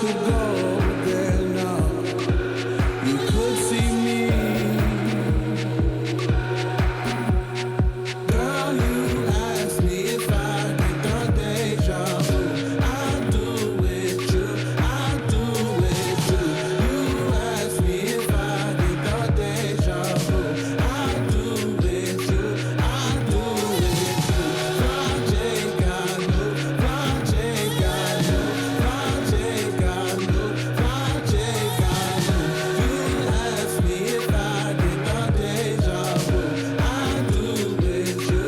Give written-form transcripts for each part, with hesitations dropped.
could go there now. You could see me. Girl, you asked me if I get the deja vu. I do with you, I do with you. You asked me if I get the deja vu. I do with you, I do with you. Project got new, project got new, project got new, project got new. You asked me if I get the deja vu. I do with you.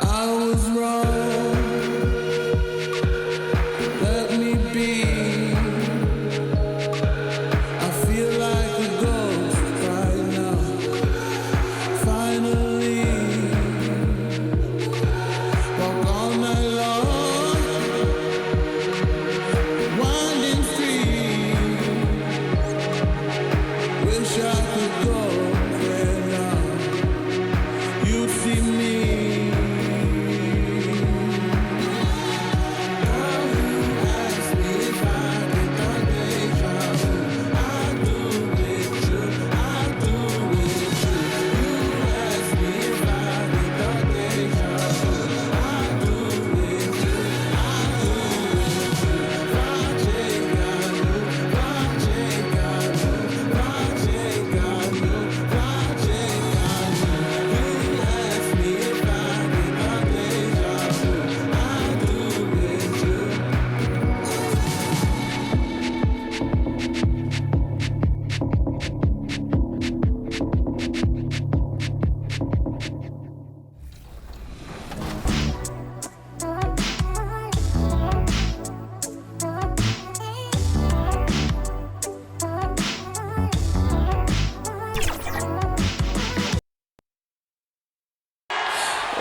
I was wrong. Let me be. I feel like a ghost right now. Finally, walk all night long. Winding street. Wish I could go there now. You'd see me.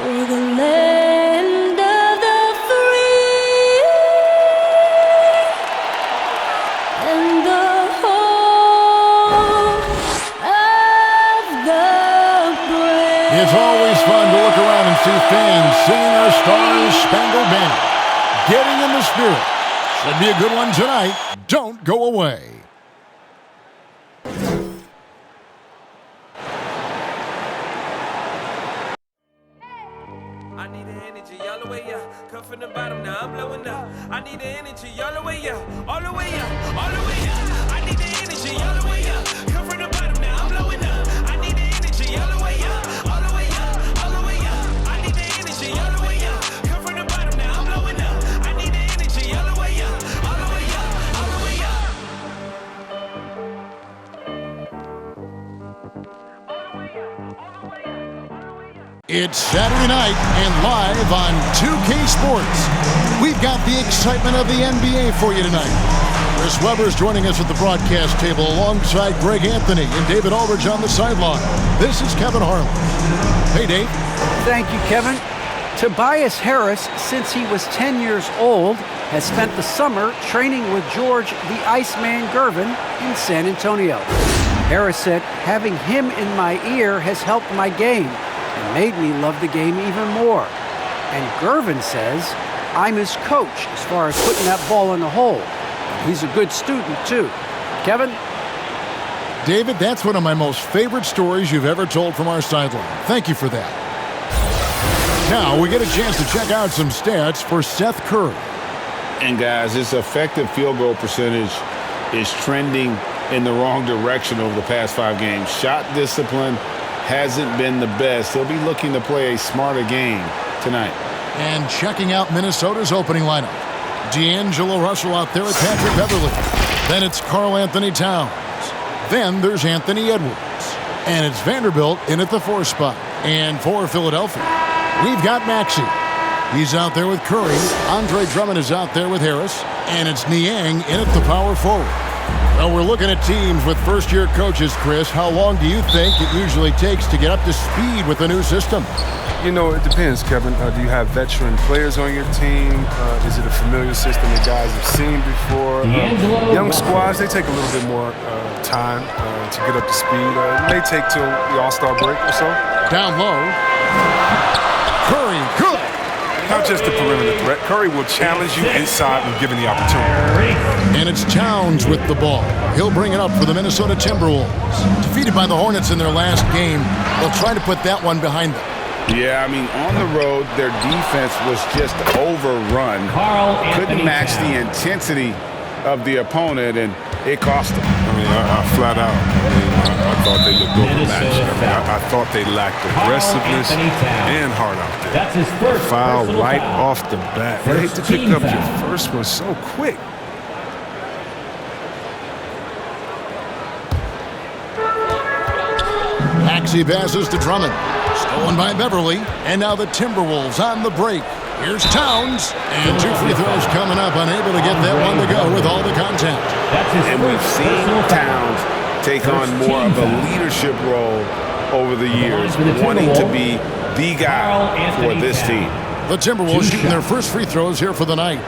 We're the land of the free and the home of the brave. It's always fun to look around and see fans singing our Stars Spangled Banner. Getting in the spirit. Should be a good one tonight. Don't go away. I need the energy all the way up. Come from the bottom, now I'm blowing up. I need the energy all the way up. All the way up, all the way up. I need the energy all the way up. Come from the bottom, now I'm blowing up. I need the energy all the way up. All the way up, all the way up. I need the energy all the way up. Come from the bottom, now I'm blowing up. I need the energy all the way up. All the way up, all the way up. It's Saturday night and live on 2K Sports. We've got the excitement of the NBA for you tonight. Chris Webber's joining us at the broadcast table alongside Greg Anthony and David Aldridge on the sideline. This is Kevin Harlan. Hey, Dave. Thank you, Kevin. Tobias Harris, since he was 10 years old, has spent the summer training with George the Iceman Gervin in San Antonio. Harris said, having him in my ear has helped my game and made me love the game even more. And Gervin says, I'm his coach as far as putting that ball in the hole. He's a good student, too. Kevin? David, that's one of my most favorite stories you've ever told from our sideline. Thank you for that. Now we get a chance to check out some stats for Seth Curry. And guys, his effective field goal percentage is trending in the wrong direction over the past 5 games. Shot discipline hasn't been the best. He'll be looking to play a smarter game tonight. And checking out Minnesota's opening lineup. D'Angelo Russell out there with Patrick Beverley. Then it's Karl Anthony Towns. Then there's Anthony Edwards. And it's Vanderbilt in at the 4 spot. And for Philadelphia, we've got Maxey. He's out there with Curry. Andre Drummond is out there with Harris. And it's Niang in at the power forward. Well, we're looking at teams with first-year coaches, Chris. How long do you think it usually takes to get up to speed with a new system? You know, it depends, Kevin. Do you have veteran players on your team? Is it a familiar system that guys have seen before? Young squads, they take a little bit more time to get up to speed. It may take till the All-Star break or so. Down low. Curry, good. Not just the perimeter threat. Curry will challenge you inside when given the opportunity. And it's Towns with the ball. He'll bring it up for the Minnesota Timberwolves. Defeated by the Hornets in their last game, they'll try to put that one behind them. Yeah, I mean, on the road, their defense was just overrun. Couldn't match the intensity of the opponent, and it cost them. I mean, I flat out, I thought they looked overmatched. I thought they lacked aggressiveness and heart out there. That's his first foul right foul. off the bat. You hate to pick up your first one so quick. Maxey passes to Drummond. Stolen by Beverly. And now the Timberwolves on the break. Here's Towns. And 2 free throws coming up. Unable to get that one to go with all the contact. And we've seen Towns take on more of a leadership role over the years, wanting to be the guy for this team. The Timberwolves shooting their first free throws here for the night.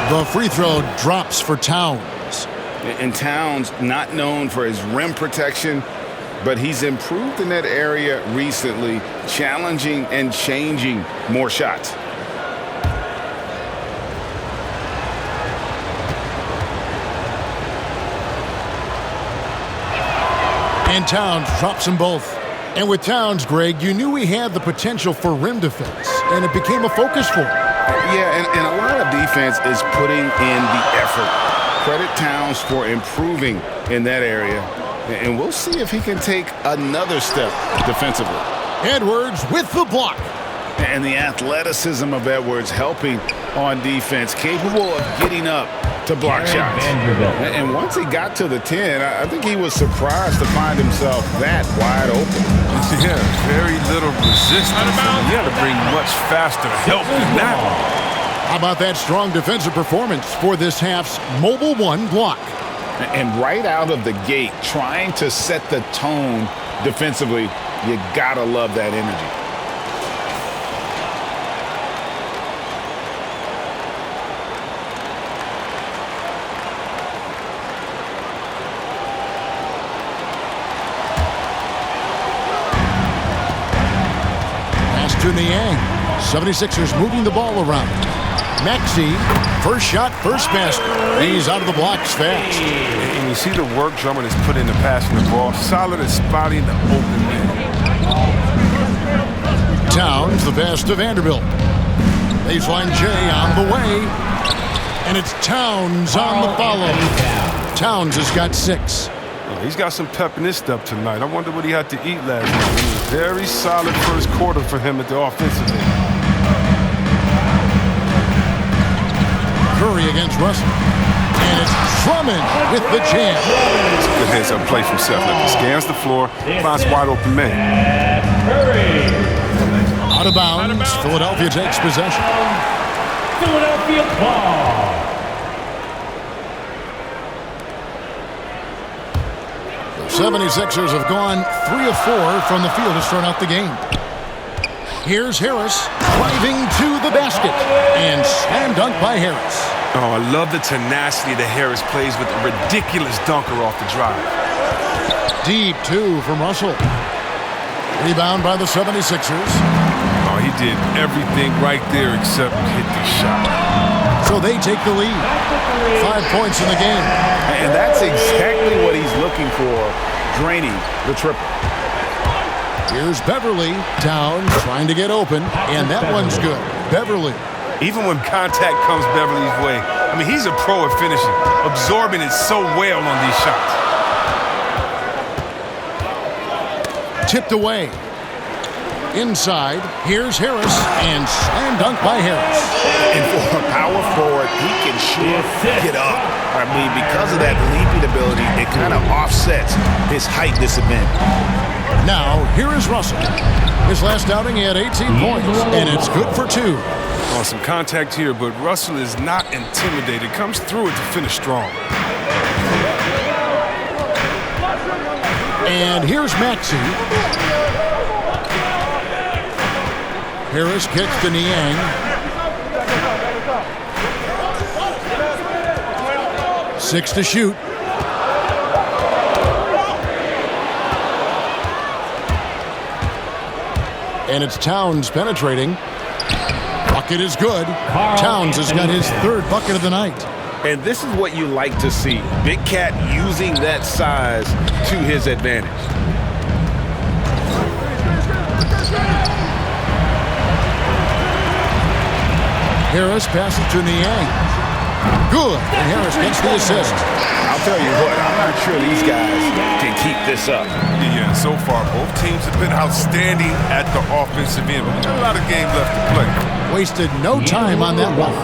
The free throw drops for Towns. And Towns, not known for his rim protection, but he's improved in that area recently, challenging and changing more shots. And Towns drops them both. And with Towns, Greg, you knew he had the potential for rim defense, and it became a focus for him. Yeah, and a lot of defense is putting in the effort. Credit Towns for improving in that area. And we'll see if he can take another step defensively. Edwards with the block. And the athleticism of Edwards helping on defense, capable of getting up to block shots. And once he got to the 10, I think he was surprised to find himself that wide open. Yeah, very little resistance. You got to bring much faster help than that. How about that strong defensive performance for this half's Mobile One block? And right out of the gate, trying to set the tone defensively, you gotta love that energy. Pass to Niang. 76ers moving the ball around. Maxey, first shot, first basket. He's out of the blocks fast. And you see the work Drummond has put into passing the ball. Solid at spotting the open man. Towns, the pass to Vanderbilt. Baseline J on the way. And it's Towns on the follow. Towns has got 6. He's got some pep in his step tonight. I wonder what he had to eat last night. It was a very solid first quarter for him at the offensive end. Curry against Russell. And it's Drummond with the jam. It's a good heads-up play from Seth. He scans the floor, finds wide open man. Out of bounds. Philadelphia takes possession. Philadelphia ball. The 76ers have gone 3 of 4 from the field to start out the game. Here's Harris driving to the basket. And slam dunk by Harris. Oh, I love the tenacity that Harris plays with a ridiculous dunker off the drive. Deep 2 from Russell. Rebound by the 76ers. Oh, he did everything right there except hit the shot. So they take the lead. 5 points in the game. And that's exactly what he's looking for, draining the triple. Here's Beverly. Towns trying to get open, and that one's good. Beverly. Even when contact comes Beverly's way, I mean, he's a pro at finishing, absorbing it so well on these shots. Tipped away. Inside, here's Harris, and slam dunk by Harris. And for a power forward, he can sure get up. I mean, because of that leaping ability, it kind of offsets his height disadvantage. Now, here is Russell. His last outing, he had 18 points, and it's good for 2. Oh, some contact here, but Russell is not intimidated. Comes through it to finish strong. And here's Maxey. Harris kicks to Niang. Six to shoot. And it's Towns penetrating. Bucket is good. Towns has got his 3rd bucket of the night. And this is what you like to see. Big Cat using that size to his advantage. Harris passes to Niang. Good. And Harris gets the assist. I'll tell you what, I'm not sure these guys can keep this up. Yeah, so far both teams have been outstanding at the offensive end. But we've got a lot of games left to play. Wasted no time on that one.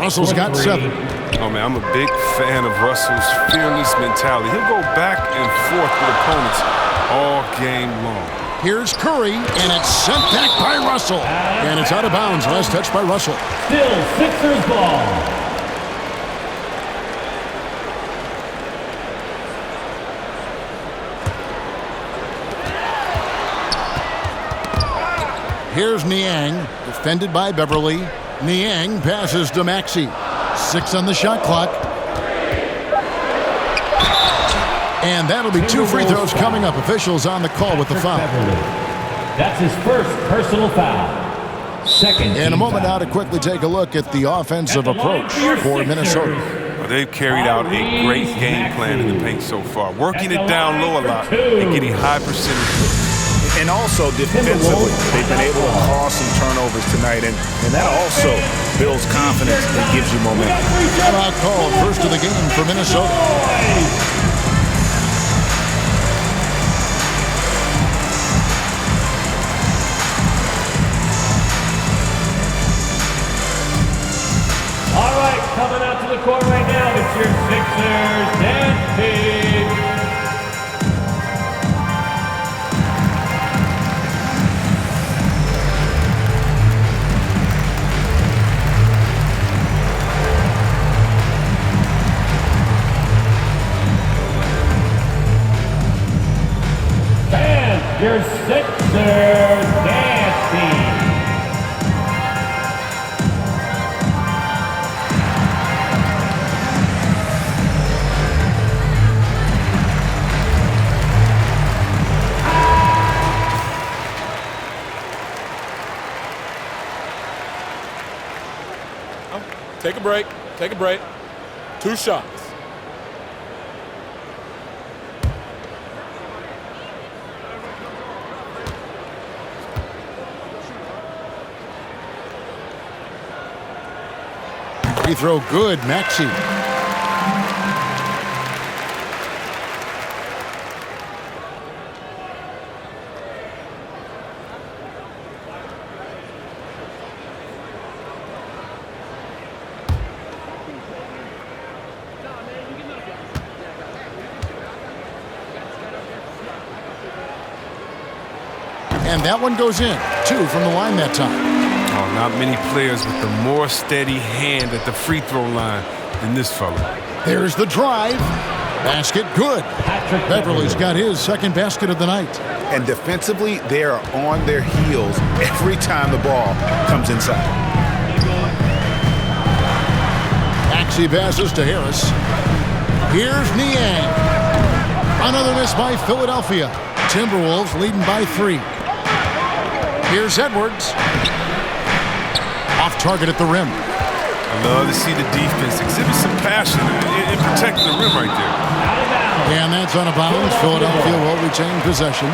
Russell's got 7. Oh, man, I'm a big fan of Russell's fearless mentality. He'll go back and forth with opponents all game long. Here's Curry, and it's sent back by Russell. And it's out of bounds. Last touch by Russell. Still Sixers ball. Here's Niang, defended by Beverly. Niang passes to Maxey. 6 on the shot clock. And that'll be 2 free throws coming up. Officials on the call with the foul. That's his first personal foul. Second. In a moment now to quickly take a look at the offensive approach for Minnesota. Well, they've carried out a great game plan in the paint so far, working it down low a lot and getting high percentage. And also defensively, they've been able to cause some turnovers tonight, and that also builds confidence and gives you momentum. Timeout called, first of the game for Minnesota. All right, coming out to the court right now, it's your Sixers dance team. And your Sixers dance team. Take a break. Take a break. 2 shots. Free throw good, Maxey. And that one goes in. 2 from the line that time. Oh, not many players with a more steady hand at the free throw line than this fella. There's the drive. Basket good. Beverly's got his 2nd basket of the night. And defensively, they are on their heels every time the ball comes inside. Maxey passes to Harris. Here's Niang. Another miss by Philadelphia. Timberwolves leading by 3. Here's Edwards. Off target at the rim. I love to see the defense exhibit some passion in protecting the rim right there. And that's out of bounds. Philadelphia will retain possession.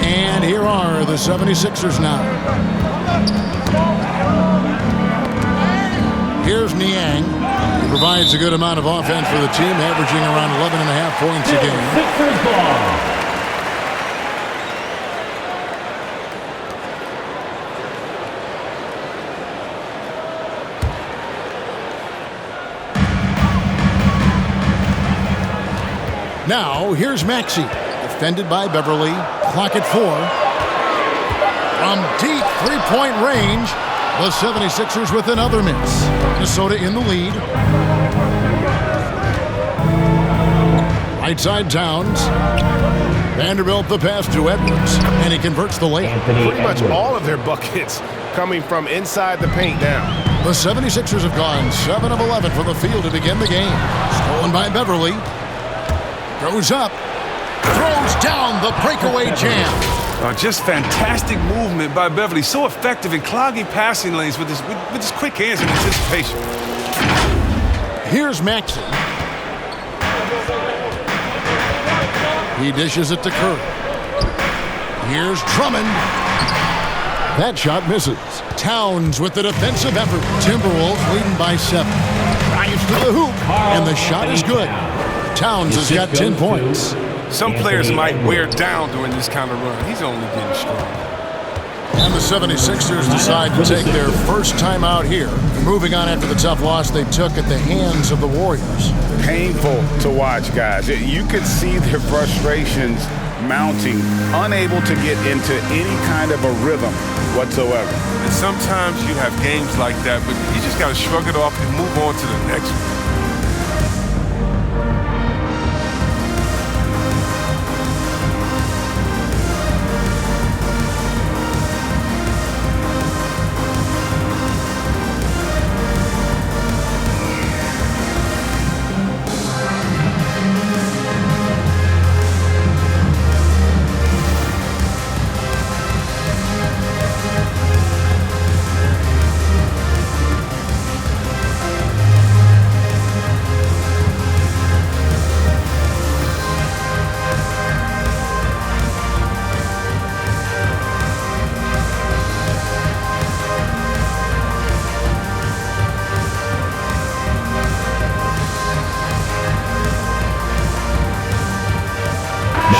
And here are the 76ers now. Here's Niang. He provides a good amount of offense for the team, averaging around 11.5 points a game. Sixers ball. Now, here's Maxey. Defended by Beverly. Clock at 4. From deep three-point range, the 76ers with another miss. Minnesota in the lead. Right side Towns. Vanderbilt the pass to Edwards, and he converts the layup. Pretty much all of their buckets coming from inside the paint now. The 76ers have gone 7 of 11 from the field to begin the game. Stolen by Beverly. Goes up. Throws down the breakaway jam. Just fantastic movement by Beverly. So effective in clogging passing lanes with his quick hands and anticipation. Here's Maxey. He dishes it to Curry. Here's Drummond. That shot misses. Towns with the defensive effort. Timberwolves leading by 7. Drives to the hoop, and the shot is good. Towns has got 10 points. Some players might wear down during this kind of run. He's only getting stronger. And the 76ers decide to take their first time out here, moving on after the tough loss they took at the hands of the Warriors. Painful to watch, guys. You could see their frustrations mounting, unable to get into any kind of a rhythm whatsoever. And sometimes you have games like that, but you just got to shrug it off and move on to the next one.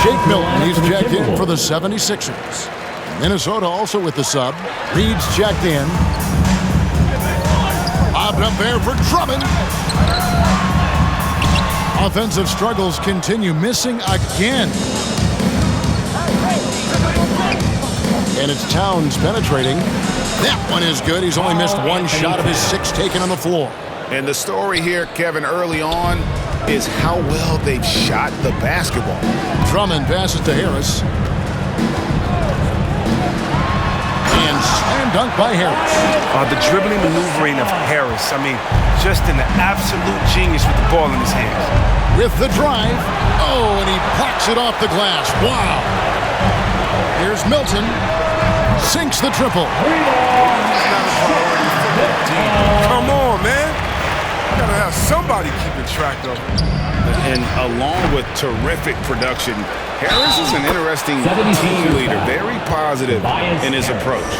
Shake Milton, he's checked in for the 76ers. Minnesota also with the sub. Reed's checked in. Bobbed up there for Drummond. Offensive struggles continue, missing again. And it's Towns penetrating. That one is good. He's only missed one shot of his 6 taken on the floor. And the story here, Kevin, early on is how well they've shot the basketball. Drummond passes to Harris. And slam dunk by Harris. The dribbling maneuvering of Harris. I mean, just an absolute genius with the ball in his hands. With the drive. Oh, and he blocks it off the glass. Wow. Here's Milton. Sinks the triple. Come on, man. You gotta have somebody keeping track of it. And along with terrific production, Harris is an interesting team leader, very positive in his approach.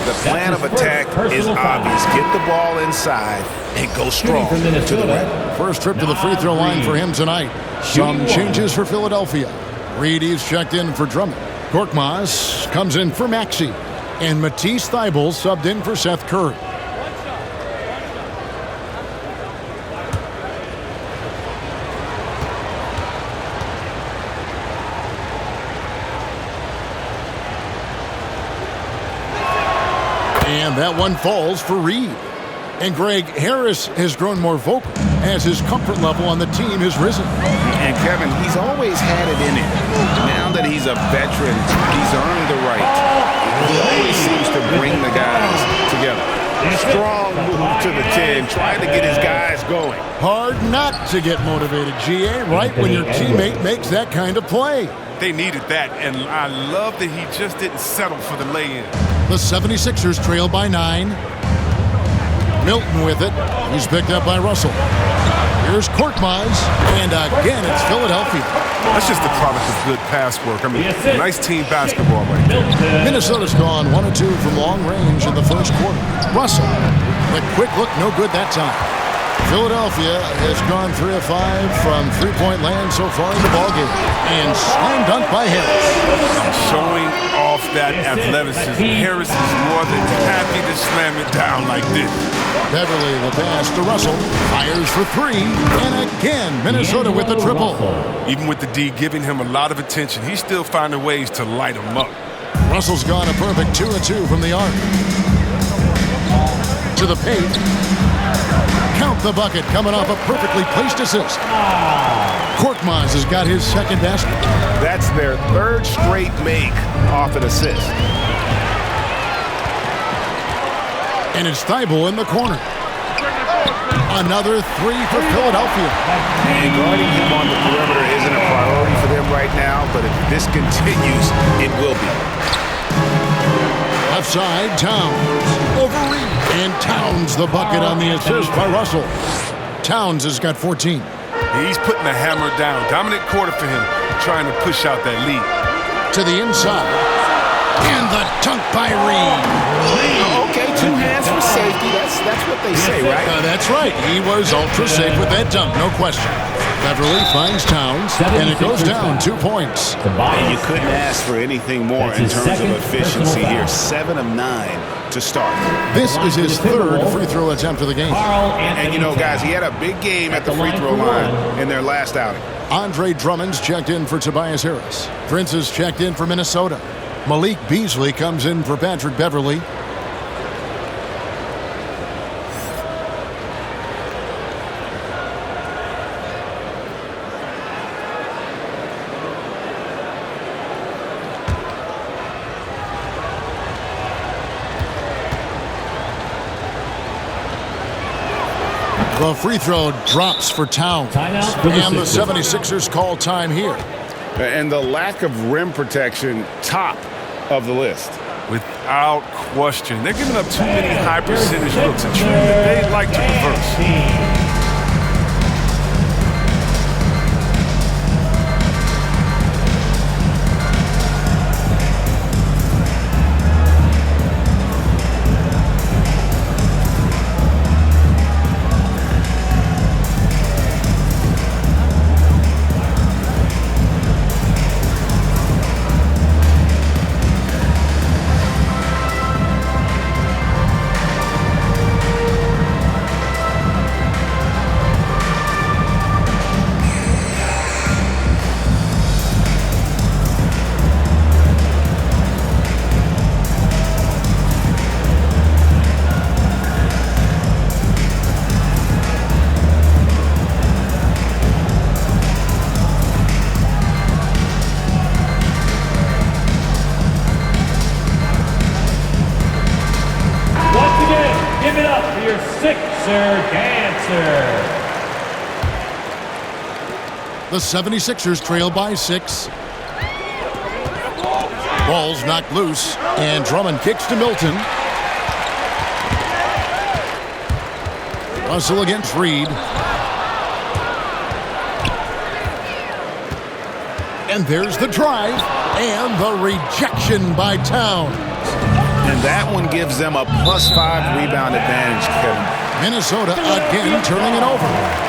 The plan of attack is obvious. Get the ball inside and go strong to the rim. First trip to the free throw line for him tonight. Some changes for Philadelphia. Reedy's checked in for Drummond. Korkmaz comes in for Maxey. And Matisse Thybulle subbed in for Seth Curry. And that one falls for Reed. And Greg, Harris has grown more vocal as his comfort level on the team has risen. And Kevin, he's always had it in him. Now that he's a veteran, he's earned the right. He always seems to bring the guys together. Strong move to the 10, trying to get his guys going. Hard not to get motivated, GA, right when your teammate makes that kind of play. They needed that, and I love that he just didn't settle for the lay-in. The 76ers trail by 9. Milton with it. He's picked up by Russell. Here's Korkmaz, and again it's Philadelphia. That's just the product of good pass work. I mean, nice team basketball right there. Minnesota's gone 1 of 2 from long range in the first quarter. Russell, the quick look, no good that time. Philadelphia has gone 3 of 5 from three-point land so far in the ballgame. And slam dunk by Harris. Showing off that athleticism. Harris is more than happy to slam it down like this. Beverly, the pass to Russell, fires for 3, and again, Minnesota with the triple. Even with the D giving him a lot of attention, he's still finding ways to light him up. Russell's gone a perfect 2 of 2 from the arc. To the paint. Count the bucket, coming off a perfectly placed assist. Korkmaz has got his second basket. That's their third straight make off an assist. And it's Thibault in the corner. Another 3 for Philadelphia. And guarding him on the perimeter isn't a priority for them right now, but if this continues, it will be. Left side, Towns. Over Reed. And Towns the bucket on the assist by Russell. Towns has got 14. He's putting the hammer down. Dominant quarter for him, trying to push out that lead. To the inside. And the dunk by Reed. Okay, 2 hands for safety. That's what they say, right? That's right. He was ultra safe with that dunk, no question. Beverly finds Towns, and it goes down 2 points. And you couldn't ask for anything more in terms of efficiency here. 7 of 9 to start. This is his third free throw attempt of the game. And you know, guys, he had a big game at the free throw line in their last outing. Andre Drummond's checked in for Tobias Harris. Prince is checked in for Minnesota. Malik Beasley comes in for Patrick Beverly. The free throw drops for Towns. And the 76ers call time here. And the lack of rim protection, top of the list. Without question. They're giving up too many high percentage looks, a trend that they'd like to reverse. The 76ers trail by 6. Ball's knocked loose, and Drummond kicks to Milton. Russell against Reed. And there's the drive, and the rejection by Towns. And that one gives them a +5 rebound advantage, Kevin. Minnesota again turning it over.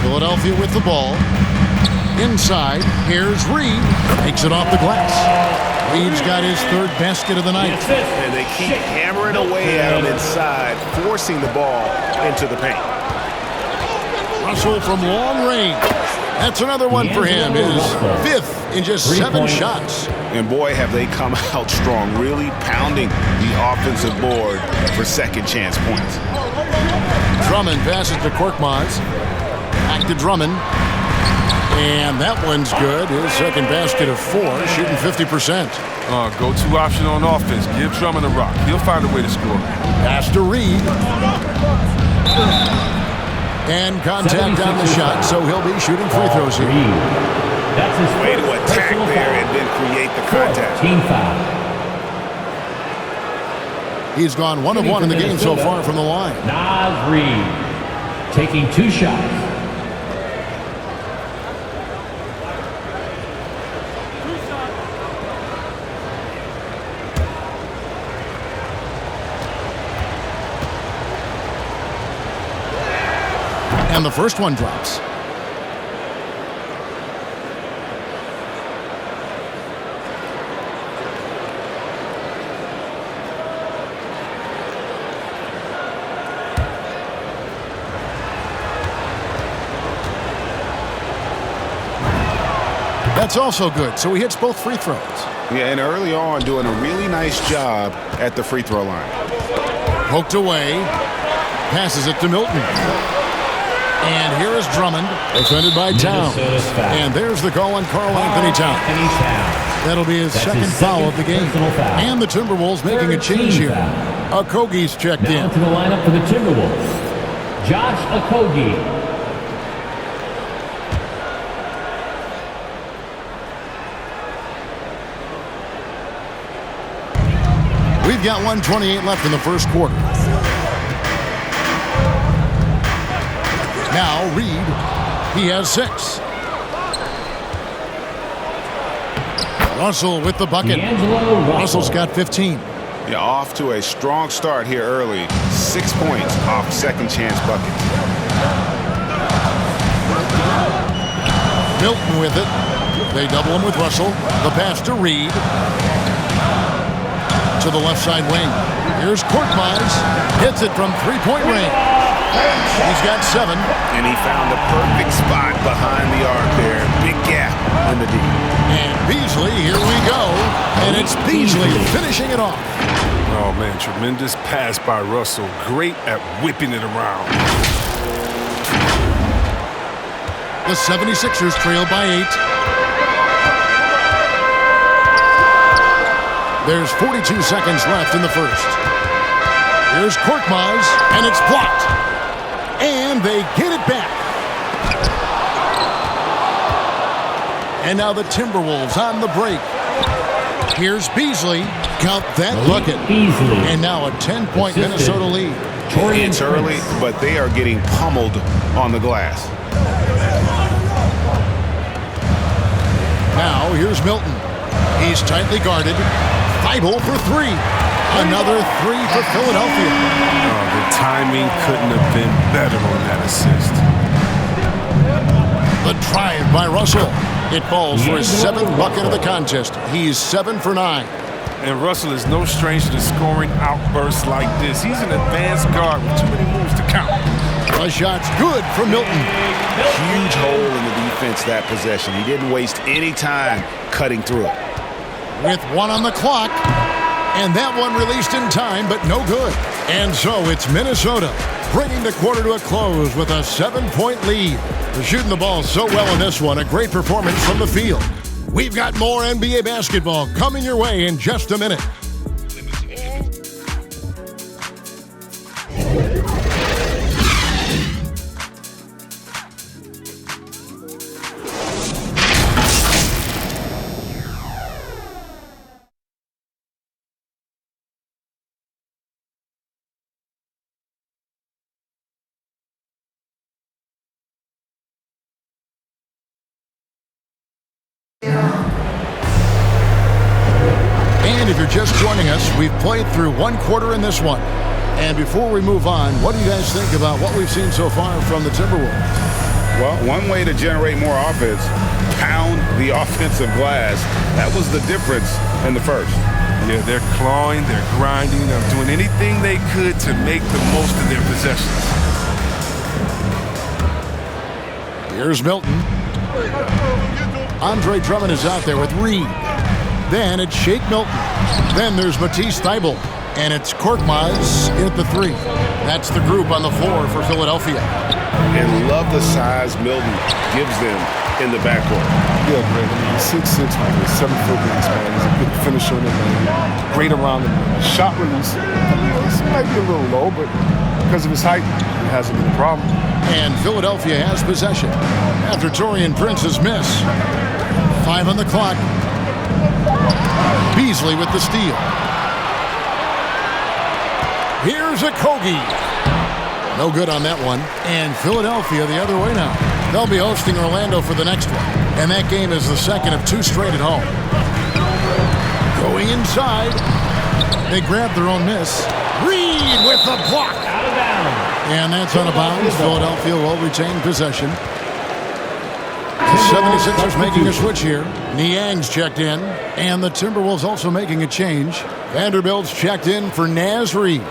Philadelphia with the ball. Inside, here's Reed. Takes it off the glass. Reed's got his third basket of the night. And they keep hammering away at him inside, forcing the ball into the paint. Russell from long range. That's another one for him. His 5th in just 7 shots. And boy, have they come out strong, really pounding the offensive board for second chance points. Drummond passes to Korkmaz. Back to Drummond. And that one's good. His second basket of 4, shooting 50%. Go-to option on offense. Give Drummond a rock. He'll find a way to score. Pass to Reed. And contact on the shot, so he'll be shooting free throws here. That's his Way to first attack personal there foul. and then create the contact. Team foul. He's gone 1 of 1 in the game so far from the line. Naz Reid taking 2 shots. And the first one drops. That's also good, so he hits both free throws. Yeah, and early on doing a really nice job at the free throw line. Poked away, passes it to Milton. And here is Drummond, defended by Towns. And there's the call on Karl Anthony Towns. That'll be his second foul of the game. And the Timberwolves making a change here. Okogie's checked in. Now to the lineup for the Timberwolves. Josh Okogie. We've got 1:28 left in the first quarter. Now Reed, he has 6. Russell with the bucket. Russell's got 15. Yeah, off to a strong start here early. 6 points off second chance bucket. Milton with it. They double him with Russell. The pass to Reed. To the left side wing. Here's Korkmaz. Hits it from three-point range. He's got 7. And he found the perfect spot behind the arc there. Big gap in the D. And Beasley, here we go. And it's Beasley finishing it off. Oh, man, tremendous pass by Russell. Great at whipping it around. The 76ers trail by 8. There's 42 seconds left in the first. Here's Korkmaz, and it's blocked. And they get it back. And now the Timberwolves on the break. Here's Beasley. Count that bucket. Beasley. And now a 10-point Minnesota lead. It's early, but they are getting pummeled on the glass. Now here's Milton. He's tightly guarded. Thibault for 3. Another 3 for Philadelphia. Oh, the timing couldn't have been better on that assist. The drive by Russell. It falls for his 7th bucket of the contest. He's 7 for 9. And Russell is no stranger to scoring outbursts like this. He's an advanced guard with too many moves to count. The shot's good for Milton. Huge hole in the defense that possession. He didn't waste any time cutting through it. With 1 on the clock. And that one released in time, but no good. And so it's Minnesota bringing the quarter to a close with a 7-point lead. They're shooting the ball so well in this one. A great performance from the field. We've got more NBA basketball coming your way in just a minute. And if you're just joining us, we've played through 1 quarter in this one. And before we move on, what do you guys think about what we've seen so far from the Timberwolves? Well, one way to generate more offense, pound the offensive glass. That was the difference in the first. Yeah, they're clawing, they're grinding, they're doing anything they could to make the most of their possessions. Here's Milton. Andre Drummond is out there with Reed. Then it's Shake Milton. Then there's Matisse Thybulle. And it's Korkmaz in at the 3. That's the group on the floor for Philadelphia. And love the size Milton gives them in the backcourt. Yeah, Greg. I mean, 6'6", 7-foot wingspan. He's a good finisher in the lane. Great around the rim. Shot release. This might be a little low, but because of his height, it hasn't been a problem. And Philadelphia has possession after Taurean Prince's miss. 5 on the clock. Beasley with the steal. Here's a Kogi. No good on that one. And Philadelphia the other way now. They'll be hosting Orlando for the next one. And that game is the second of 2 straight at home. Going inside. They grab their own miss. Reed with the block. Out of bounds. And that's out of bounds. Philadelphia will retain possession. The 76ers making a switch here. Niang's checked in. And the Timberwolves also making a change. Vanderbilt's checked in for Naz Reid.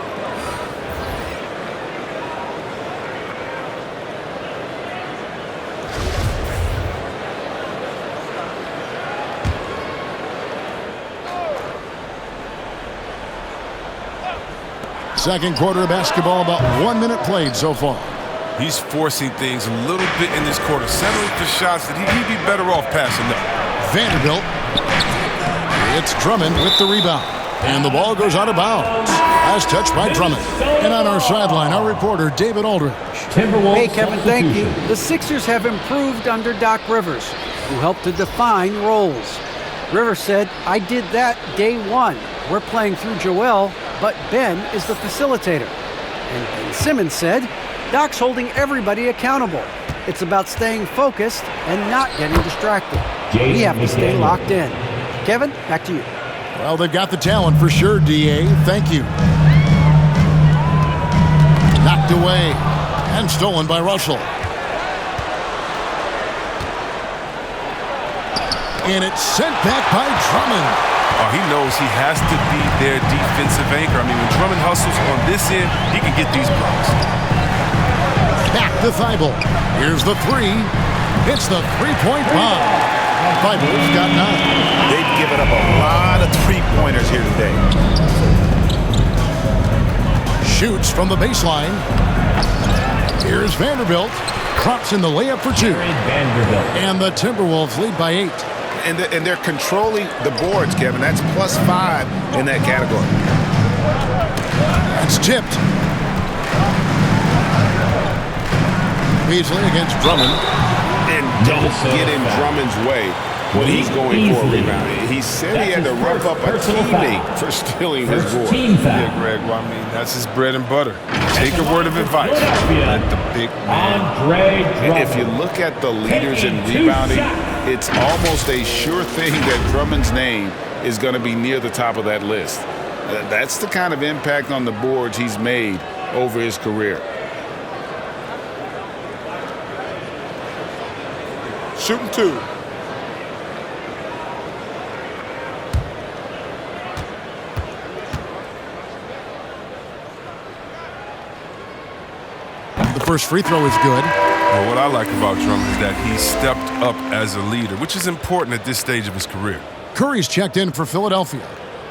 Second quarter of basketball, about 1 minute played so far. He's forcing things a little bit in this quarter, settling for shots that he'd be better off passing up. Vanderbilt. It's Drummond with the rebound. And the ball goes out of bounds. As touched by Drummond. And on our sideline, our reporter, David Aldridge. Hey, Kevin, thank you. The Sixers have improved under Doc Rivers, who helped to define roles. Rivers said, I did that day one. We're playing through Joel, but Ben is the facilitator. And Ben Simmons said, Doc's holding everybody accountable. It's about staying focused and not getting distracted. We have to stay locked in. Kevin, back to you. Well, they've got the talent for sure, D.A. Thank you. Knocked away and stolen by Russell. And it's sent back by Drummond. Oh, he knows he has to be their defensive anchor. I mean, when Drummond hustles on this end, he can get these blocks. Back to Thibault. Here's the 3. It's the three-point bomb. Thibault's got 9. They've given up a lot of three-pointers here today. Shoots from the baseline. Here's Vanderbilt. Drops in the layup for 2. Vanderbilt. And the Timberwolves lead by 8. And they're controlling the boards, Kevin. That's +5 in that category. It's tipped. Beasley against Drummond. And don't get in Drummond's way when he's going for a rebound. He said he had to rough up a teammate for stealing his board. Yeah, Greg, well, I mean, that's his bread and butter. Take a word of advice. Let the big man. And if you look at the leaders in rebounding, it's almost a sure thing that Drummond's name is going to be near the top of that list. That's the kind of impact on the boards he's made over his career. Shooting 2. The first free throw is good. Well, what I like about Drummond is that he stepped up as a leader, which is important at this stage of his career. Curry's checked in for Philadelphia.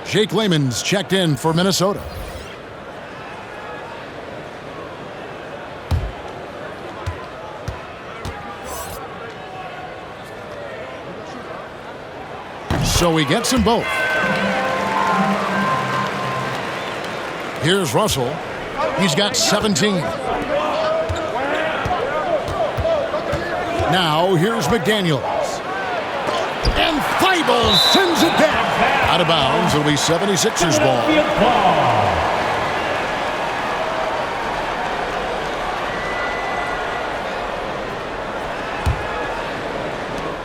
Jake Layman's checked in for Minnesota. So he gets them both. Here's Russell. He's got 17. Now here's McDaniels. And Thibault sends it back. Out of bounds. It'll be 76ers ball.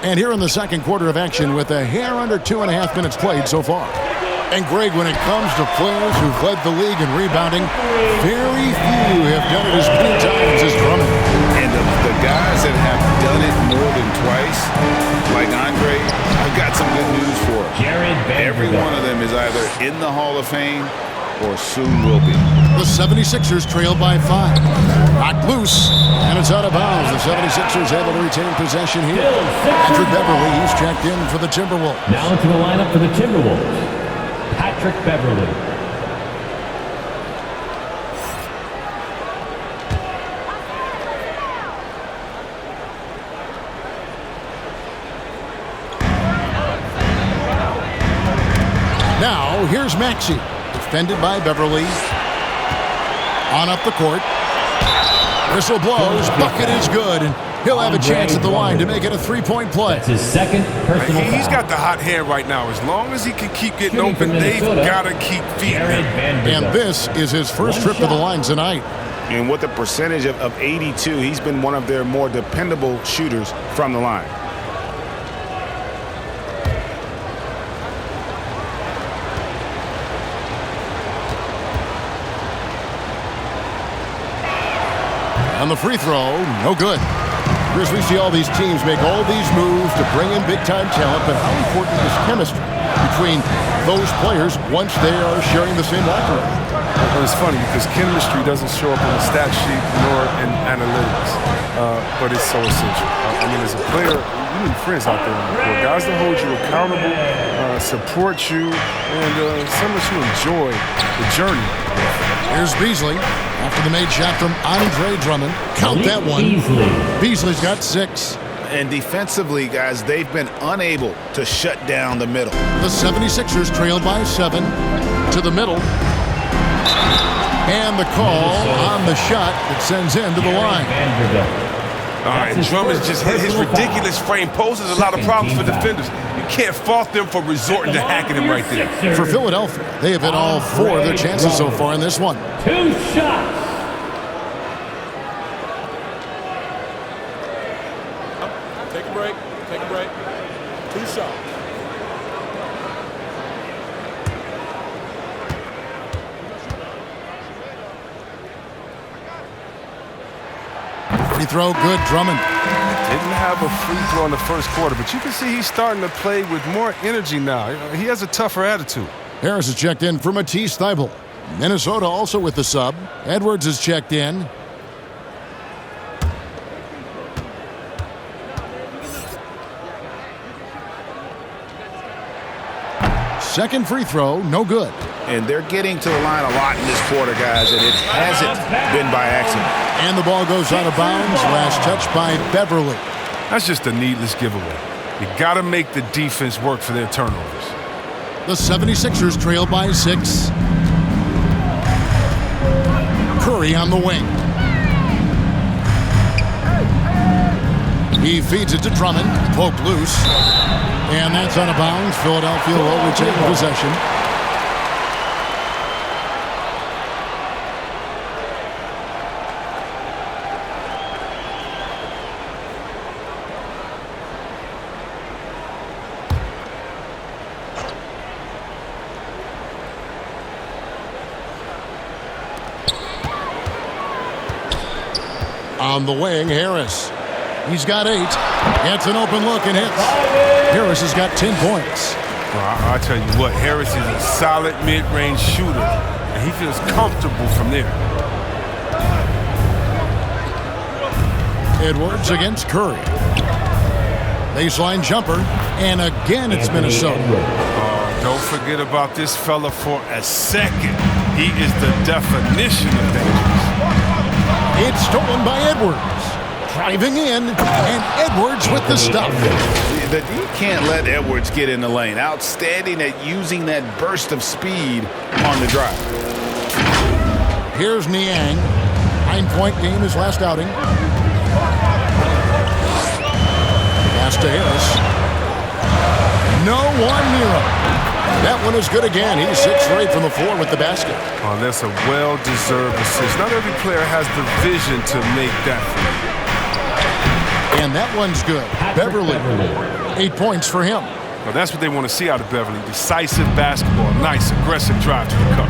And here in the second quarter of action with a hair under 2.5 minutes played so far. And Greg, when it comes to players who've led the league in rebounding, very few have done it as many times as Drummond. And the guys that have done it more than twice, like Andre, I've got some good news for them. Every one of them is either in the Hall of Fame or soon will be. The 76ers trail by 5. Knocked loose, and it's out of bounds. The 76ers able to retain possession here. Patrick Beverly, he's checked in for the Timberwolves. Now into the lineup for the Timberwolves, Patrick Beverly. Now, here's Maxey. Defended by Beverly. On up the court. Whistle blows. Bucket is good. And He'll have a chance at the line to make it a three-point play. That's his second personal He's foul. got the hot hand right now. As long as he can keep getting open, they've got to keep feeding him. And this is his first trip to the line tonight. And with a percentage of 82, he's been one of their more dependable shooters from the line. On the free throw, no good. Chris, we see all these teams make all these moves to bring in big-time talent, but how important is chemistry between those players once they are sharing the same locker room? Well, it's funny because chemistry doesn't show up on the stat sheet nor in analytics, but it's so essential. I mean, as a player, you need friends out there on the court, guys that hold you accountable, support you, and so much you enjoy the journey. Here's Beasley after the made shot from Andre Drummond. Count that one. Beasley's got 6. And defensively, guys, they've been unable to shut down the middle. The 76ers trailed by 7 to the middle. And the call on the shot that sends him to the line. All right, Drummond just hit his ridiculous frame, poses a lot of problems for defenders. You can't fault them for resorting to hacking him right there. For Philadelphia, they have hit all 4 of their chances so far in this one. 2 shots. Take a break. Take a break. 2 shots. Free throw, good. Drummond. Didn't have a free throw in the first quarter, but you can see he's starting to play with more energy now. He has a tougher attitude. Harris has checked in for Matisse Thybulle. Minnesota also with the sub. Edwards has checked in. Second free throw, no good. And they're getting to the line a lot in this quarter, guys, and it hasn't been by accident. And the ball goes out of bounds. Last touch by Beverly. That's just a needless giveaway. You got to make the defense work for their turnovers. The 76ers trail by 6. Curry on the wing. He feeds it to Drummond. Poked loose. And that's out of bounds. Philadelphia will retain possession. On the wing, Harris. He's got 8. Gets an open look and hits. Harris has got 10 points. Well, I'll tell you what, Harris is a solid mid-range shooter, and he feels comfortable from there. Edwards against Curry. Baseline jumper, and again it's Minnesota. Don't forget about this fella for a second. He is the definition of dangerous. It's stolen by Edwards. Driving in, and Edwards with the stuff. You can't let Edwards get in the lane. Outstanding at using that burst of speed on the drive. Here's Niang. 9-point game his last outing. Pass to Harris. No one near him. That one is good again. He's 6 for 8 from the floor with the basket. Oh, that's a well-deserved assist. Not every player has the vision to make that free. And that one's good. Beverly. 8 points for him. Well, that's what they want to see out of Beverly. Decisive basketball. Nice, aggressive drive to the cup.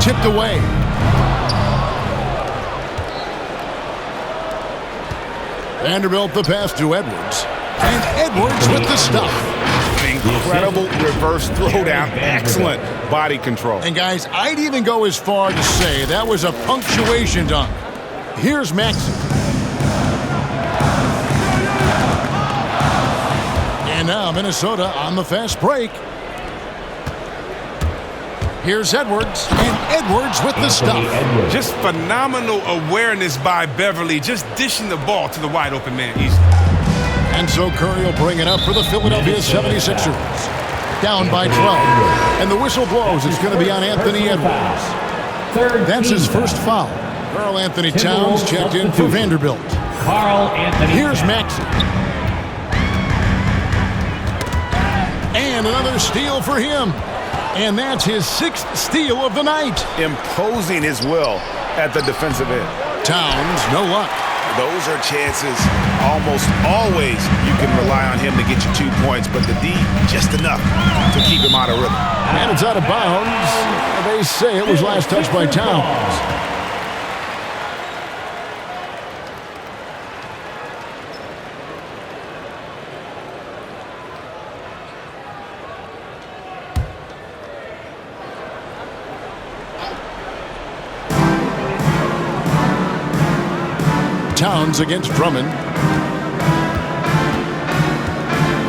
Tipped away. Vanderbilt the pass to Edwards. And Edwards with the stuff. Incredible reverse throwdown. Excellent body control. And guys, I'd even go as far to say that was a punctuation dunk. Here's Maxey. And now Minnesota on the fast break. Here's Edwards, and Edwards with the stuff. Just phenomenal awareness by Beverly, just dishing the ball to the wide open man easily. And so Curry will bring it up for the Philadelphia 76ers. Down by 12. And the whistle blows. It's going to be on Anthony Edwards. That's his first foul. Karl Anthony Towns checked in for Vanderbilt. Karl Anthony Here's Towns. Maxey. And another steal for him. And that's his 6th steal of the night. Imposing his will at the defensive end. Towns, no luck. Those are chances almost always you can rely on him to get you 2 points, but the D just enough to keep him out of rhythm. And it's out of bounds. They say it was last touched by Towns. Towns against Drummond.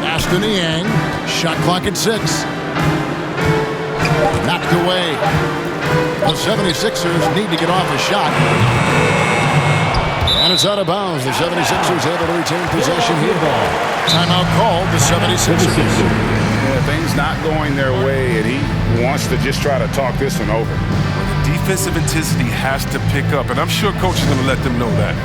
Aston Yang. Shot clock at 6. Knocked away. The 76ers need to get off a shot. And it's out of bounds. The 76ers able to retain possession here. Timeout called. The 76ers. Yeah, things not going their way, and he wants to just try to talk this one over. Well, the defensive intensity has to pick up, and I'm sure coach is going to let them know that.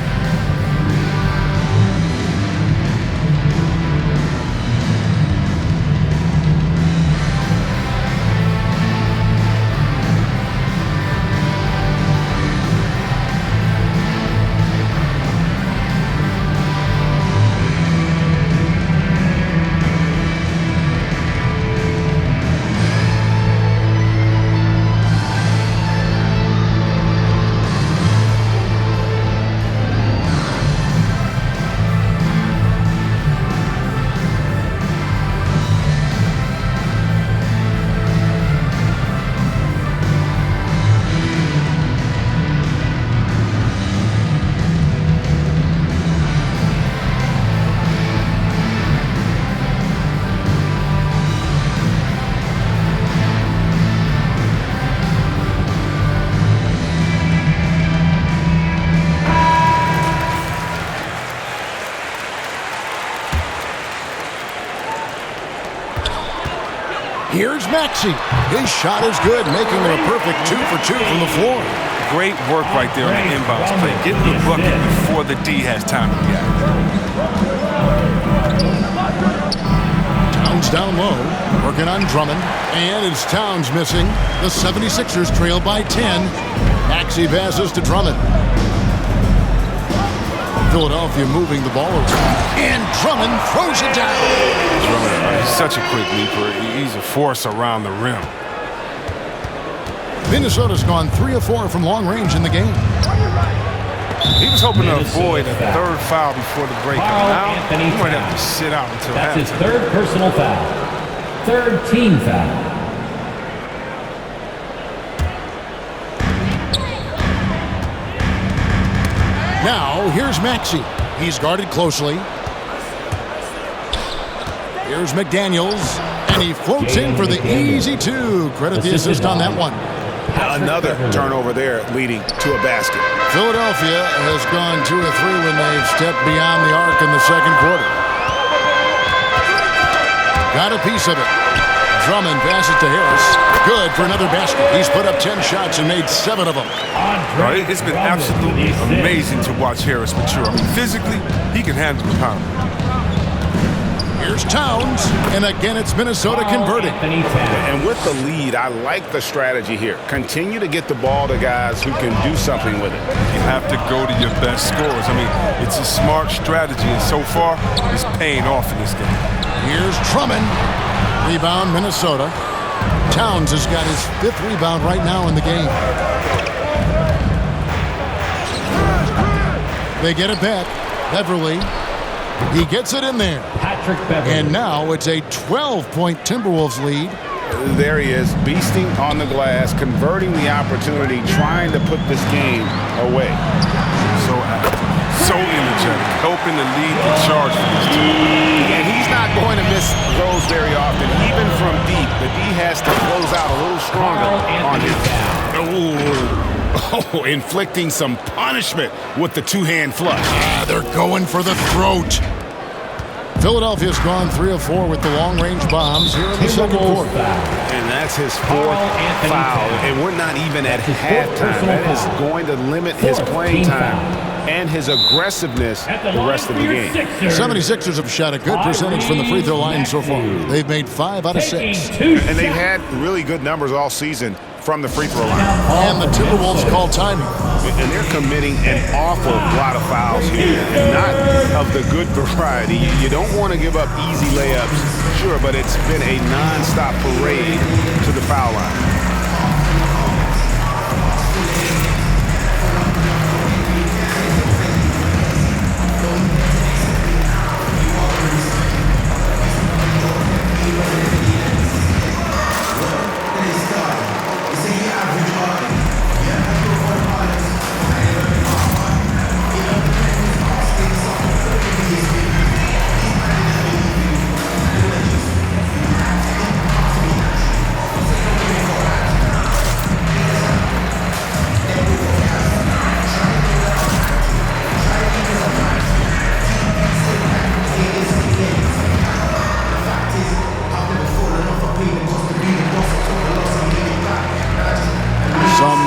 Here's Maxey. His shot is good, making it a perfect 2 for 2 from the floor. Great work right there on the inbounds play. Getting the bucket before the D has time to react. Towns down low, working on Drummond. And it's Towns missing. The 76ers trail by 10. Maxey passes to Drummond. Philadelphia moving the ball around. And Drummond throws it down. Drummond, he's such a quick leaper. He's a force around the rim. Minnesota's gone 3 of 4 from long range in the game. He was hoping to avoid a third foul before the break. Karl Now Anthony he might have to Towns. sit out until That's his halftime. 3rd personal foul. 3rd team foul. Now, here's Maxey. He's guarded closely. Here's McDaniels, and he floats in for the easy 2. Credit the assist on that one. Another turnover there leading to a basket. Philadelphia has gone 2 of 3 when they've stepped beyond the arc in the second quarter. Got a piece of it. Drummond passes to Harris. Good for another basket. He's put up 10 shots and made 7 of them. Right? It's been absolutely amazing to watch Harris mature. I mean, physically, he can handle the pound. Here's Towns, and again it's Minnesota converting. And with the lead, I like the strategy here. Continue to get the ball to guys who can do something with it. You have to go to your best scorers. I mean, it's a smart strategy, and so far, it's paying off in this game. Here's Drummond. Rebound, Minnesota. Towns has got his 5th rebound right now in the game. They get it back. Beverly. He gets it in there. Patrick Beverly. And now it's a 12-point Timberwolves lead. There he is, beasting on the glass, converting the opportunity, trying to put this game away. So active, so energetic, helping to lead the charge for this team. And he's not going to miss those very often, even from deep. The D has to close out a little stronger on him. Oh, inflicting some punishment with the 2-hand flush. They're going for the throat. Philadelphia's gone 3 of 4 with the long-range bombs here in the second quarter. And that's his fourth foul. And we're not even at halftime. That is going to limit his playing time and his aggressiveness the rest of the game. 76ers have shot a good percentage from the free throw line so far. They've made 5 out of 6. And they've had really good numbers all season from the free throw line. And the Timberwolves call timing. And they're committing an awful lot of fouls here, and not of the good variety. You don't want to give up easy layups, sure, but it's been a non-stop parade to the foul line.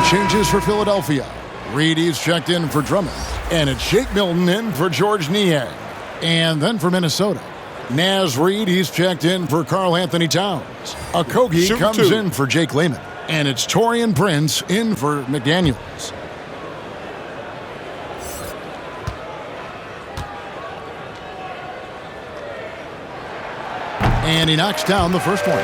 Changes for Philadelphia. Reedy's checked in for Drummond. And it's Shake Milton in for George Niang. And then for Minnesota, Naz Reid, he's checked in for Karl Anthony Towns. Okogie comes in for Jake Layman. And it's Taurean Prince in for McDaniels. And he knocks down the first one.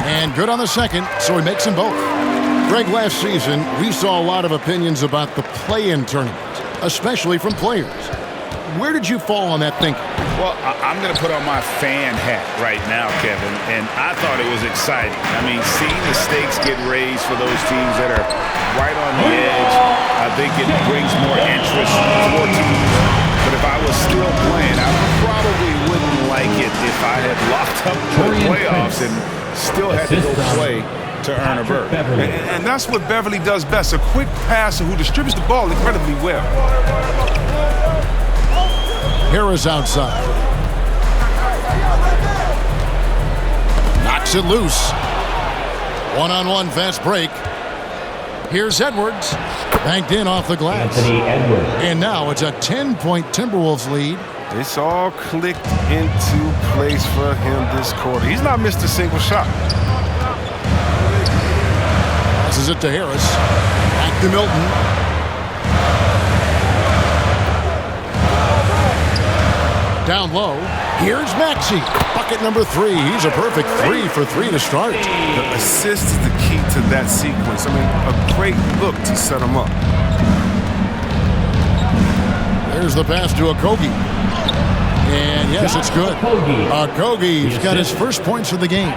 And good on the second, so he makes them both. Greg, last season, we saw a lot of opinions about the play-in tournament, especially from players. Where did you fall on that thinking? Well, I'm going to put on my fan hat right now, Kevin, and I thought it was exciting. I mean, seeing the stakes get raised for those teams that are right on the edge, I think it brings more interest for teams. But if I was still playing, I probably wouldn't like it if I had locked up for the playoffs and still had to go play to earn a berth. And that's what Beverly does best, a quick passer who distributes the ball incredibly well. Harris outside. Knocks it loose. One-on-one fast break. Here's Edwards. Banked in off the glass. And now it's a 10-point Timberwolves lead. It's all clicked into place for him this quarter. He's not missed a single shot. Passes it to Harris. Back to Milton. Down low. Here's Maxey. Bucket number 3. He's a perfect 3 for 3 to start. The assist is the key to that sequence. I mean, a great look to set him up. There's the pass to Okogie. And yes, it's good. Okogie's got his first points of the game.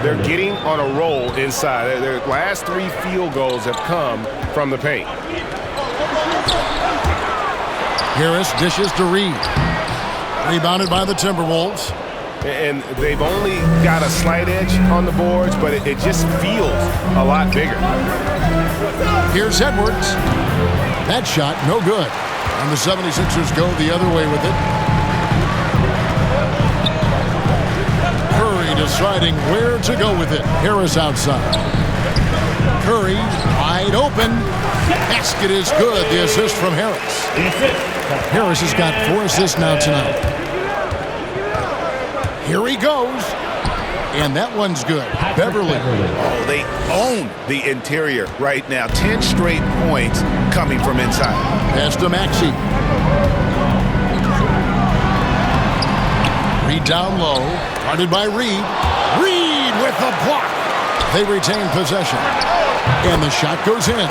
They're getting on a roll inside. Their last 3 field goals have come from the paint. Harris dishes to Reed. Rebounded by the Timberwolves. And they've only got a slight edge on the boards, but it just feels a lot bigger. Here's Edwards. That shot, no good. And the 76ers go the other way with it. Curry deciding where to go with it. Harris outside. Curry wide open. Basket is good. The assist from Harris. Harris has got 4 assists now tonight. Here he goes. And that one's good. Beverly. Oh, they own the interior right now. 10 straight points coming from inside. Pass to Maxey. Reed down low. Guarded by Reed. Reed with the block. They retain possession. And the shot goes in.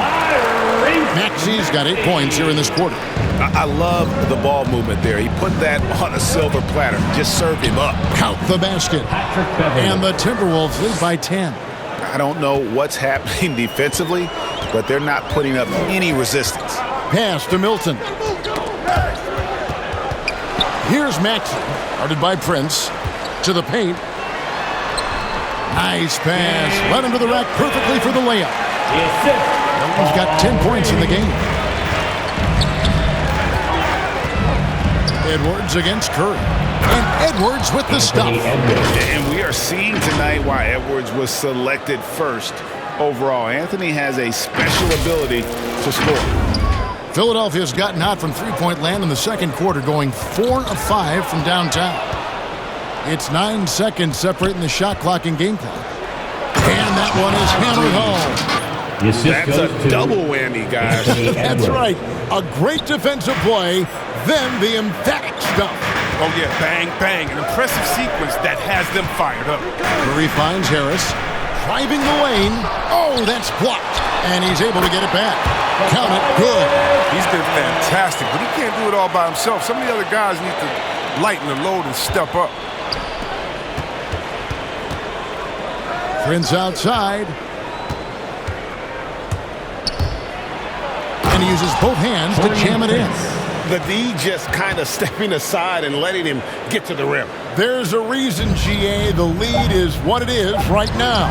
Maxey's got 8 points here in this quarter. I love the ball movement there. He put that on a silver platter. Just served him up. Count the basket. And the Timberwolves lead by 10. I don't know what's happening defensively, but they're not putting up any resistance. Pass to Milton. Here's Maxey. Guarded by Prince. To the paint. Nice pass. Led him to the rack perfectly for the layup. The assist. He's got 10 points in the game. Edwards against Curry. And Edwards with the stuff. And we are seeing tonight why Edwards was selected first overall. Anthony has a special ability to score. Philadelphia's gotten hot from three-point land in the second quarter, going 4 of 5 from downtown. It's 9 seconds separating the shot clock and game clock. And that one is hammered home. The assist That's goes a to double whammy, guys. That's right. A great defensive play, then the emphatic stuff. Oh, yeah, bang, bang. An impressive sequence that has them fired up. Curry finds Harris. Driving the lane. Oh, that's blocked. And he's able to get it back. Count it. Good. He's been fantastic, but he can't do it all by himself. Some of the other guys need to lighten the load and step up. Prince outside. And he uses both hands to jam it in. The D just kind of stepping aside and letting him get to the rim. There's a reason, GA. The lead is what it is right now.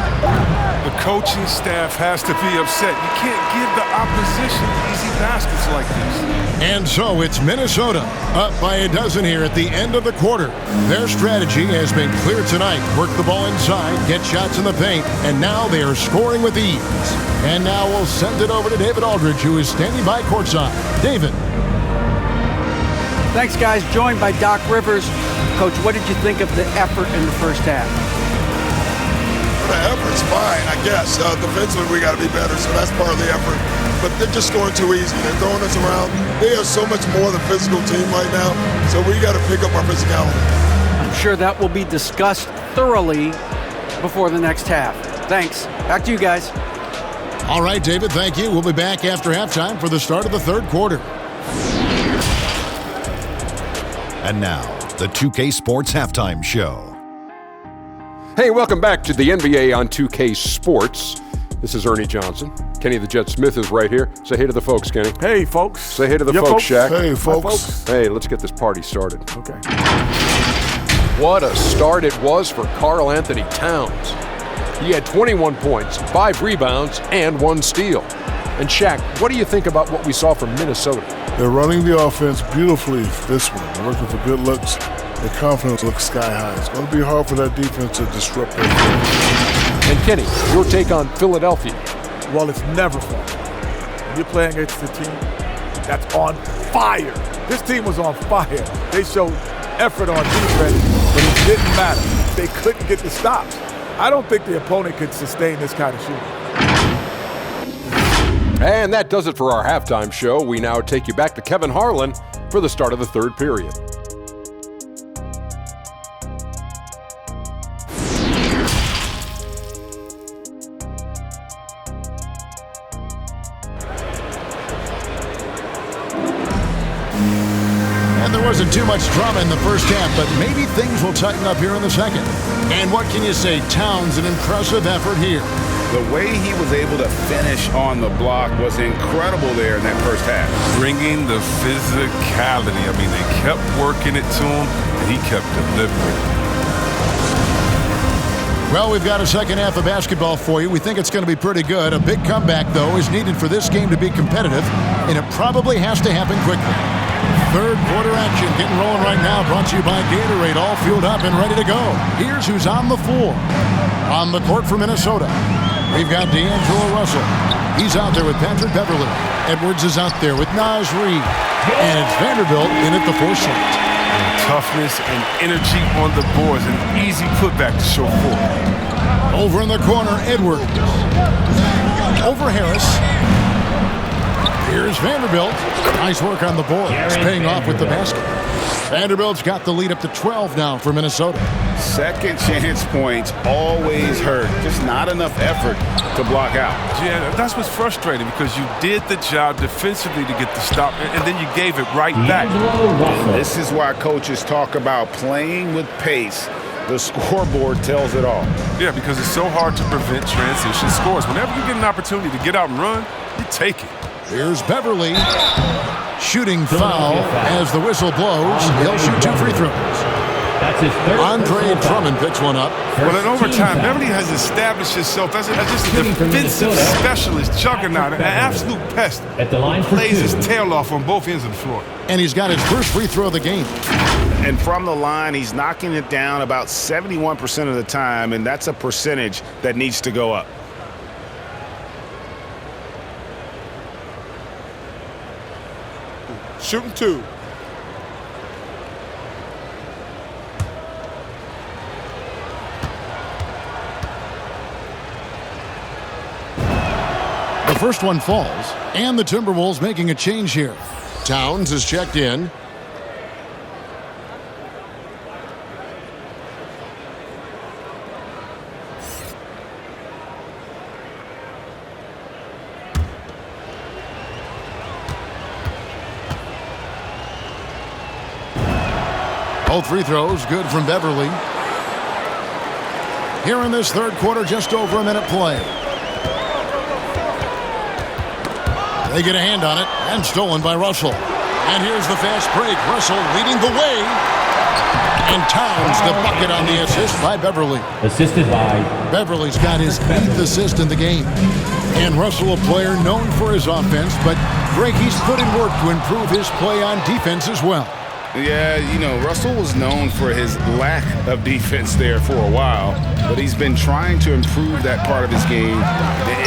The coaching staff has to be upset. You can't give the opposition easy baskets like this. And so it's Minnesota up by a dozen here at the end of the quarter. Their strategy has been clear tonight. Work the ball inside, get shots in the paint, and now they are scoring with ease. And now we'll send it over to David Aldridge, who is standing by courtside. David. Thanks, guys. Joined by Doc Rivers. Coach, what did you think of the effort in the first half? The effort's fine, I guess. Defensively, we got to be better, so that's part of the effort. But they're just scoring too easy. They're throwing us around. They are so much more than physical team right now, so we got to pick up our physicality. I'm sure that will be discussed thoroughly before the next half. Thanks. Back to you guys. All right, David, thank you. We'll be back after halftime for the start of the third quarter. And now, the 2K Sports Halftime Show. Hey, welcome back to the NBA on 2K Sports. This is Ernie Johnson. Kenny the Jet Smith is right here. Say hey to the folks, Kenny. Hey, folks. Say hey to the folks, Shaq. Hey, folks. Hi, folks. Hey, let's get this party started. Okay. What a start it was for Karl Anthony Towns. He had 21 points, 5 rebounds, and 1 steal. And Shaq, what do you think about what we saw from Minnesota? They're running the offense beautifully this one. They're looking for good looks. Their confidence looks sky high. It's going to be hard for that defense to disrupt their play. And Kenny, your take on Philadelphia? Well, it's never fun. When you're playing against a team that's on fire. This team was on fire. They showed effort on defense, but it didn't matter. They couldn't get the stops. I don't think the opponent could sustain this kind of shooting. And that does it for our halftime show. We now take you back to Kevin Harlan for the start of the third period. And there wasn't too much drama in the first half, but maybe things will tighten up here in the second. And what can you say? Towns, an impressive effort here. The way he was able to finish on the block was incredible there in that first half. Bringing the physicality. I mean, they kept working it to him, and he kept delivering. Well, we've got a second half of basketball for you. We think it's going to be pretty good. A big comeback, though, is needed for this game to be competitive, and it probably has to happen quickly. Third quarter action getting rolling right now, brought to you by Gatorade, all fueled up and ready to go. Here's who's on the floor. On the court for Minnesota, we've got D'Angelo Russell. He's out there with Patrick Beverley. Edwards is out there with Naz Reid. And it's Vanderbilt in at the 4 slot. Toughness and energy on the boards. An easy putback to show forward. Over in the corner, Edwards. Over Harris. Here's Vanderbilt. Nice work on the board. It's paying off with the basket. Vanderbilt's got the lead up to 12 now for Minnesota. Second chance points always hurt. Just not enough effort to block out. Yeah, that's what's frustrating because you did the job defensively to get the stop, and then you gave it right back. This is why coaches talk about playing with pace. The scoreboard tells it all. Yeah, because it's so hard to prevent transition scores. Whenever you get an opportunity to get out and run, you take it. Here's Beverley. Shooting foul as the whistle blows. He'll shoot 2 free throws. That's his third. Andre Drummond picks one up. Well, in overtime, Beverly has established himself as just a defensive specialist, juggernaut, an absolute pest. At the line plays his tail off on both ends of the floor. And he's got his first free throw of the game. And from the line, he's knocking it down about 71% of the time, and that's a percentage that needs to go up. Shooting 2. The first one falls, and the Timberwolves making a change here. Towns is checked in. Both free throws good from Beverly. Here in this third quarter, just over a minute play. They get a hand on it, and stolen by Russell. And here's the fast break. Russell leading the way. And Towns the bucket on the assist by Beverly. Assisted by. Beverly's got his 8th assist in the game. And Russell, a player known for his offense, but Greg, he's put in work to improve his play on defense as well. Yeah, you know, Russell was known for his lack of defense there for a while, but he's been trying to improve that part of his game.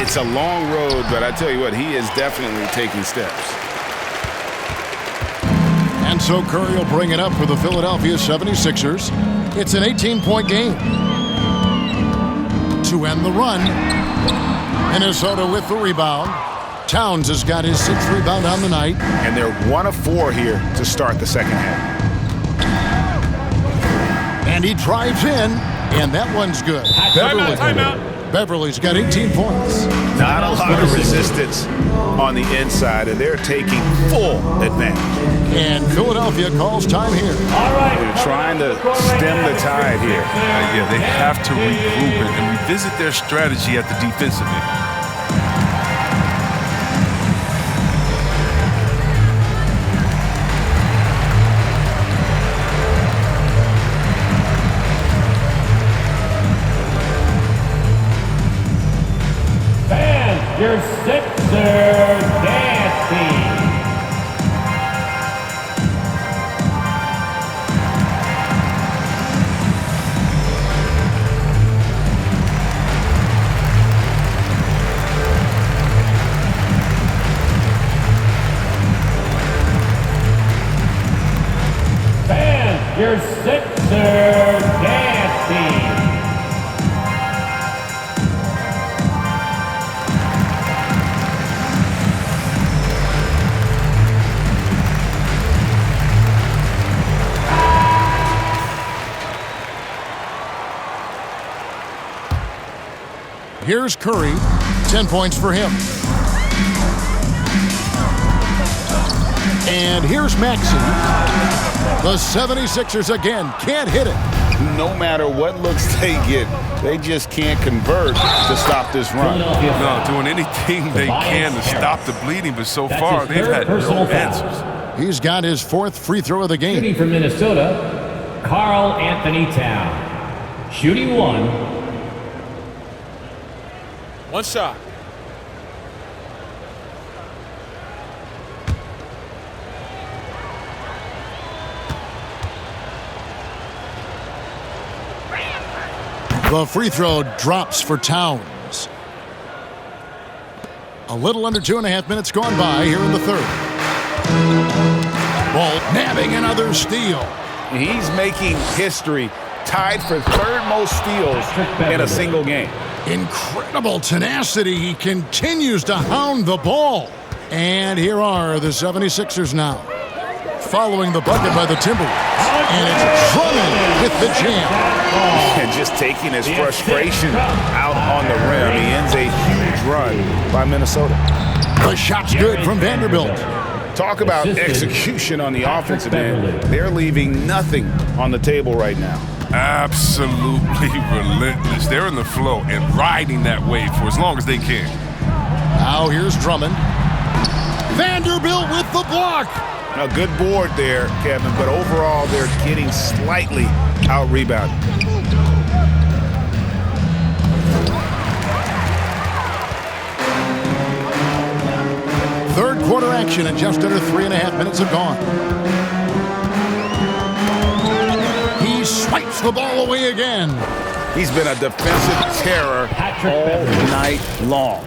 It's a long road, but I tell you what, he is definitely taking steps. And so Curry will bring it up for the Philadelphia 76ers. It's an 18-point game. To end the run, Minnesota with the rebound. Towns has got his 6th rebound on the night. And they're 1 of 4 here to start the second half. And he drives in, and that one's good. Beverly's got 18 points. Not a lot of resistance on the inside, and they're taking full advantage. And Philadelphia calls time here. All right. They're trying to stem the tide here. Yeah, they have to regroup and revisit their strategy at the defensive end. Your Sixers dancing. Fans, your Sixers dancing. Here's Curry, 10 points for him. And here's Maxey. The 76ers again can't hit it. No matter what looks they get, they just can't convert to stop this run. No, doing anything they can to stop the bleeding, but so far they've had no answers. He's got his 4th free throw of the game. Shooting from Minnesota, Karl Anthony Towns. Shooting 1. One shot. The free throw drops for Towns. A little under 2.5 minutes gone by here in the third. Bolt nabbing another steal. He's making history, tied for 3rd most steals in a single game. Incredible tenacity. He continues to hound the ball. And here are the 76ers now. Following the bucket by the Timberwolves. And it's Drummond with the jam. And just taking his frustration out on the rim. He ends a huge run by Minnesota. The shot's good from Vanderbilt. Talk about execution on the offensive end. They're leaving nothing on the table right now. Absolutely relentless. They're in the flow and riding that wave for as long as they can. Now here's Drummond. Vanderbilt with the block. A good board there, Kevin, but overall they're getting slightly out-rebounded. Third quarter action and just under 3.5 minutes have gone. He swipes the ball away again. He's been a defensive terror all night long.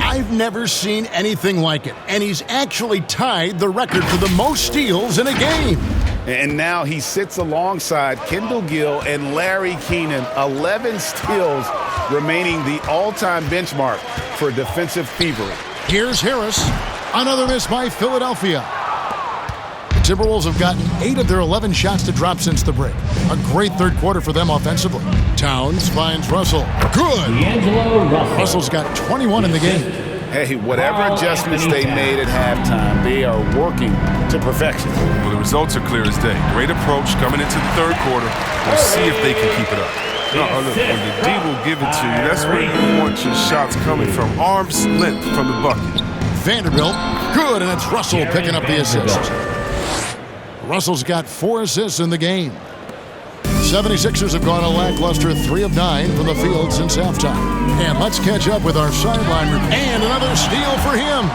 I've never seen anything like it, and he's actually tied the record for the most steals in a game. And now he sits alongside Kendall Gill and Larry Keenan, 11 steals remaining the all-time benchmark for defensive thievery. Here's Harris. Another miss by Philadelphia. The Timberwolves have gotten 8 of their 11 shots to drop since the break. A great third quarter for them offensively. Towns finds Russell. Good. Russell's got 21 in the game. Hey, whatever adjustments they made at halftime, they are working to perfection. Well, the results are clear as day. Great approach coming into the third quarter. We'll see if they can keep it up. No, look, when the D will give it to you, that's where you want your shots coming from. Arm's length from the bucket. Vanderbilt. Good, and it's Russell picking up the assist. Russell's got 4 assists in the game. 76ers have gone a lackluster 3 of 9 from the field since halftime. And let's catch up with our sideline report. And another steal for him.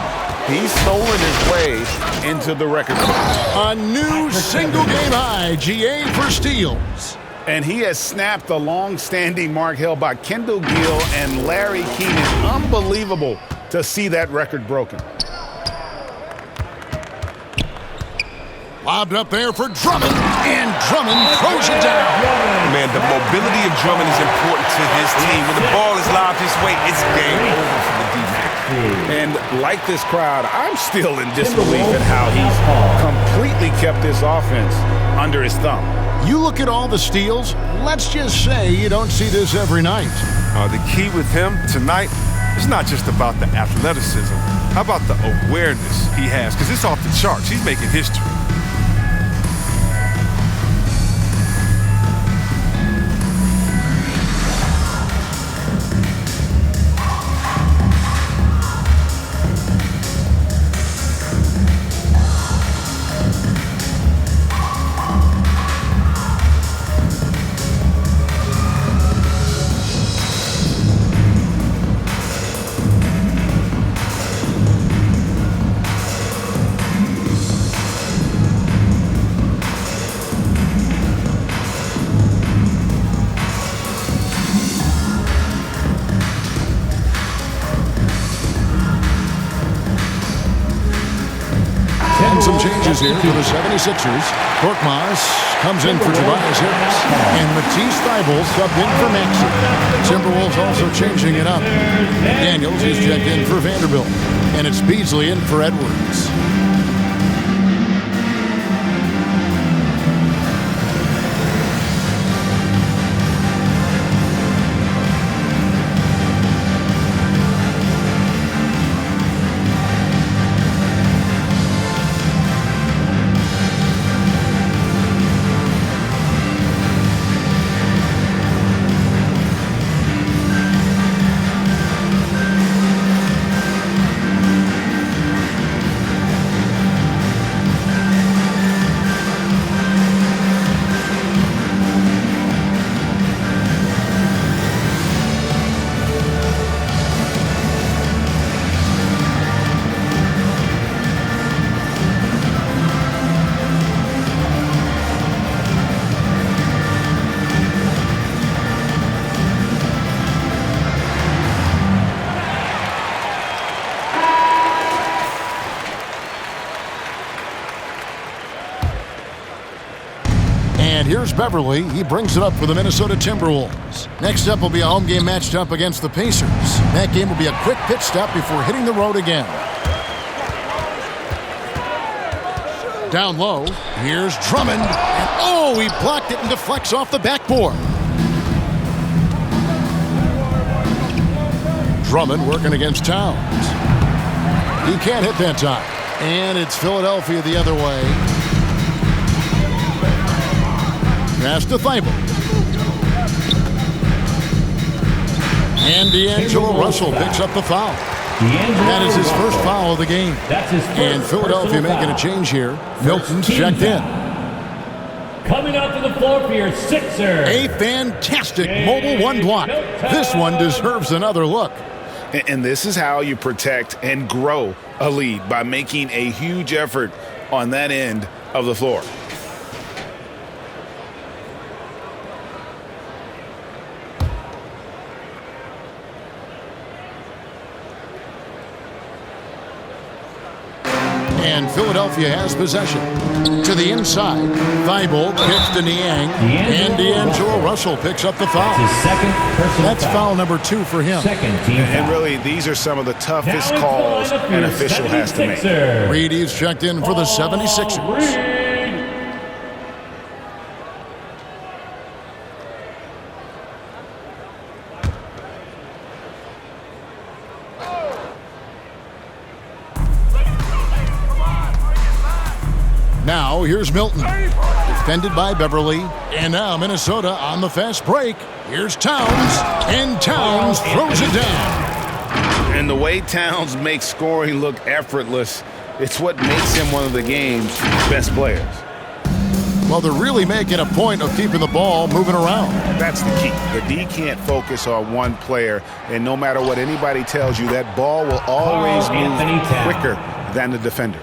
He's stolen his way into the record book. A new single-game high, GA for steals. And he has snapped the long-standing mark held by Kendall Gill and Larry Keenan. Unbelievable to see that record broken. Lobbed up there for Drummond, and Drummond throws it down. Man, the mobility of Drummond is important to his team. When the ball is lobbed his way, it's game over for the defense. And like this crowd, I'm still in disbelief at how he's completely kept this offense under his thumb. You look at all the steals, let's just say you don't see this every night. The key with him tonight is not just about the athleticism. How about the awareness he has? Because it's off the charts. He's making history. Some changes here for the 76ers. Korkmaz comes in for Tobias Harris. And Matisse Thybulle subbed in for Maxey. Timberwolves also changing it up. Daniels is checked in for Vanderbilt. And it's Beasley in for Edwards. And here's Beverly. He brings it up for the Minnesota Timberwolves. Next up will be a home game matched up against the Pacers. That game will be a quick pit stop before hitting the road again. Down low, here's Drummond. And oh, he blocked it and deflects off the backboard. Drummond working against Towns. He can't hit that time. And it's Philadelphia the other way. Pass to Thybulle. And D'Angelo Russell picks up the foul. That is his first foul of the game. That's his first And Philadelphia personal making foul. a change here. Milton's checked in. Coming out to the floor for your Sixers. A fantastic mobile one block. This one deserves another look. And this is how you protect and grow a lead, by making a huge effort on that end of the floor. And Philadelphia has possession. To the inside, Thibault kicks to Niang, and D'Angelo Russell picks up the foul. His second personal That's foul number 2 for him. Second team And foul. really, these are some of the toughest calls an official has to make. Reedy's checked in for the 76ers. Now, here's Milton. Defended by Beverly. And now Minnesota on the fast break. Here's Towns. And Towns throws it down. And the way Towns makes scoring look effortless, it's what makes him one of the game's best players. Well, they're really making a point of keeping the ball moving around. That's the key. The D can't focus on one player, and no matter what anybody tells you, that ball will always move quicker than the defender.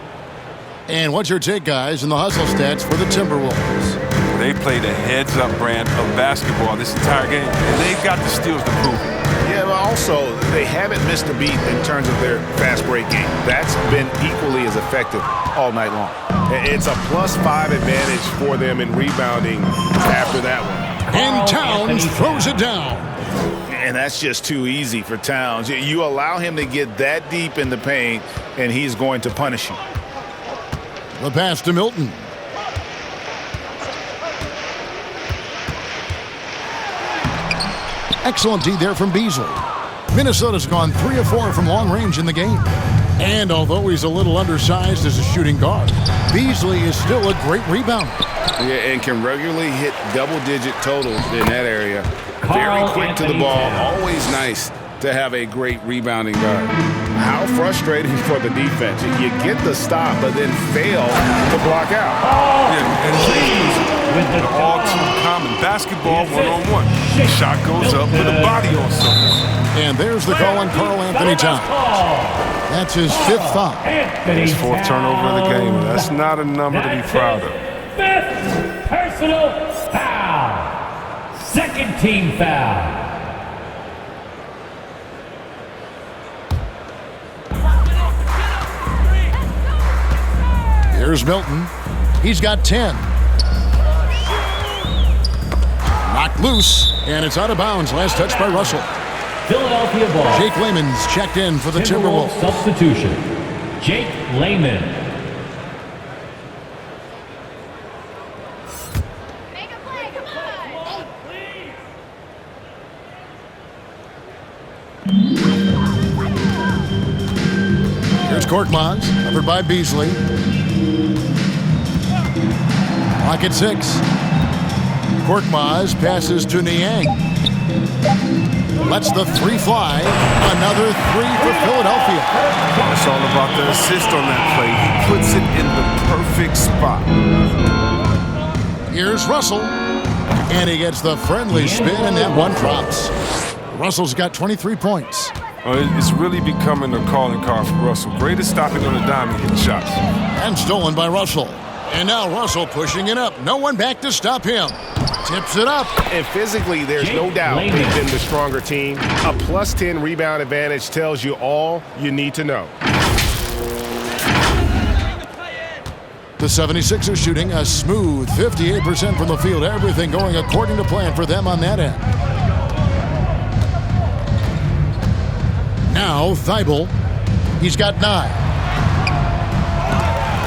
And what's your take, guys, in the hustle stats for the Timberwolves? They played a heads-up brand of basketball this entire game, and they've got the steals to prove it. Yeah, but also, they haven't missed a beat in terms of their fast break game. That's been equally as effective all night long. It's a +5 advantage for them in rebounding after that one. And Towns throws it down. And that's just too easy for Towns. You allow him to get that deep in the paint, and he's going to punish you. The pass to Milton. Excellent D there from Beasley. Minnesota's gone 3 of 4 from long range in the game. And although he's a little undersized as a shooting guard, Beasley is still a great rebounder. Yeah, and can regularly hit double-digit totals in that area. Very quick to the ball. Always nice to have a great rebounding guard. How frustrating for the defense. You get the stop, but then fail to block out. Yeah, and it's all too common. Basketball one-on-one. Shot goes up with a body on someone. And there's the call on Karl Anthony Towns. That's his 5th foul. His 4th turnover of the game. That's not a number to be proud of. 5th personal foul. Second team foul. Here's Milton. He's got 10. Knocked loose, and it's out of bounds. Last touch by Russell. Philadelphia ball. Jake Layman's checked in for the Timberwolves. Substitution. Jake Layman. Here's Korkmaz, covered by Beasley. Clock at 6. Korkmaz passes to Niang. Lets the 3 fly. Another 3 for Philadelphia. It's all about the assist on that play. He puts it in the perfect spot. Here's Russell. And he gets the friendly spin, and that one drops. Russell's got 23 points. It's really becoming a calling card for Russell. Great at stopping on the dime and hitting shots. And stolen by Russell. And now Russell pushing it up. No one back to stop him. Tips it up. And physically, there's no doubt they've been the stronger team. A +10 rebound advantage tells you all you need to know. The 76ers shooting a smooth 58% from the field. Everything going according to plan for them on that end. Now Thibault. He's got 9.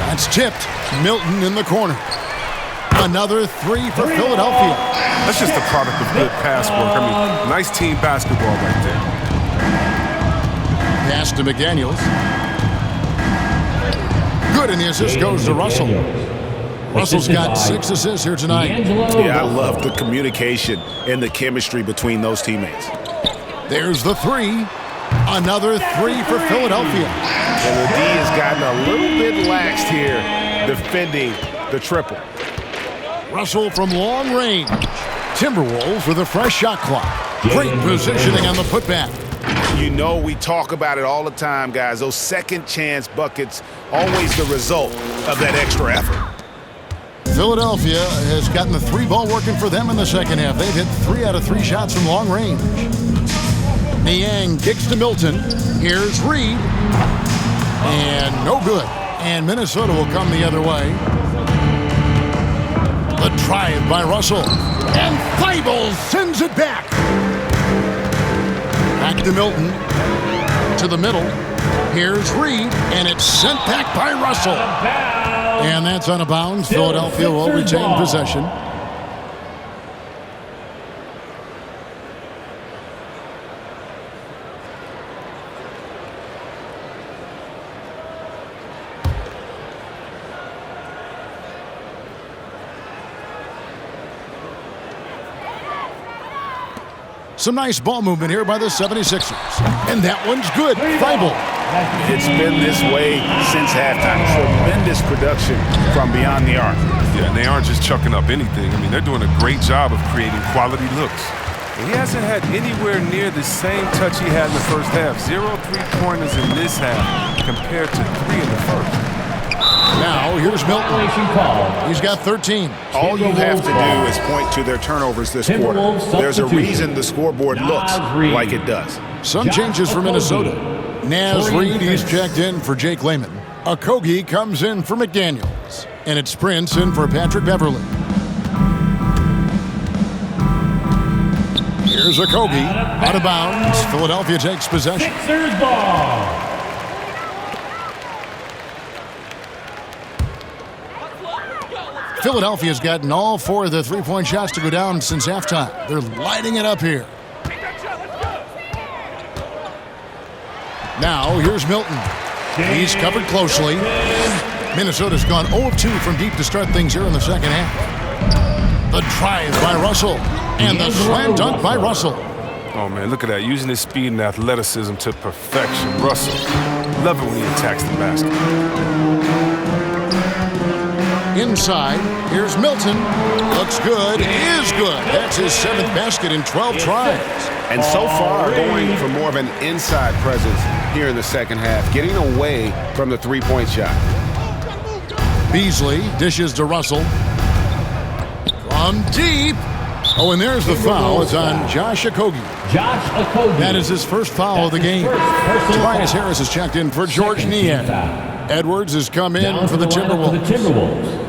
That's tipped. Milton in the corner. Another 3 for Philadelphia. That's just a product of good pass work. I mean, nice team basketball right there. Pass to McDaniels. Good, and the assist goes to Russell. Russell's got 6 assists here tonight. Yeah, I love the communication and the chemistry between those teammates. There's the 3. Another three for Philadelphia. And the D has gotten a little bit laxed here defending the triple. Russell from long range. Timberwolves with a fresh shot clock. Great positioning on the putback. You know we talk about it all the time, guys. Those second chance buckets, always the result of that extra effort. Philadelphia has gotten the three ball working for them in the second half. They've hit 3 out of 3 shots from long range. Niang kicks to Milton. Here's Reed. And no good. And Minnesota will come the other way. The drive by Russell. And Thibault sends it back. Back to Milton. To the middle. Here's Reed. And it's sent back by Russell. And that's out of bounds. Philadelphia will retain possession. Some nice ball movement here by the 76ers. And that one's good. Thibault. It's been this way since halftime. Tremendous production from beyond the arc. Yeah, and they aren't just chucking up anything. I mean, they're doing a great job of creating quality looks. And he hasn't had anywhere near the same touch he had in the first half. 0 3-pointers in this half compared to 3 in the first. Now, here's Milton. He's got 13. All you have to do is point to their turnovers this quarter. There's a reason the scoreboard looks like it does. Some changes for Minnesota. Naz Reid, he's checked in for Jake Layman. Okogie comes in for McDaniels. And it's Prince in for Patrick Beverly. Here's Okogie. Out of bounds. Philadelphia takes possession. Sixers ball. Philadelphia's gotten all 4 of the three-point shots to go down since halftime. They're lighting it up here. Now, here's Milton. He's covered closely. Minnesota's gone 0 of 2 from deep to start things here in the second half. The drive by Russell. And the slam dunk by Russell. Oh, man, look at that. Using his speed and athleticism to perfection. Russell, love it when he attacks the basket. Inside, here's Milton. Looks good, is good. That's his 7th basket in 12 tries. And so far, going for more of an inside presence here in the second half, getting away from the three-point shot. Beasley dishes to Russell. From deep. Oh, and there's the foul. It's on Josh Okogie. That is his first foul of the game. Tobias Harris has checked in for George Niang. Edwards has come in for the Timberwolves.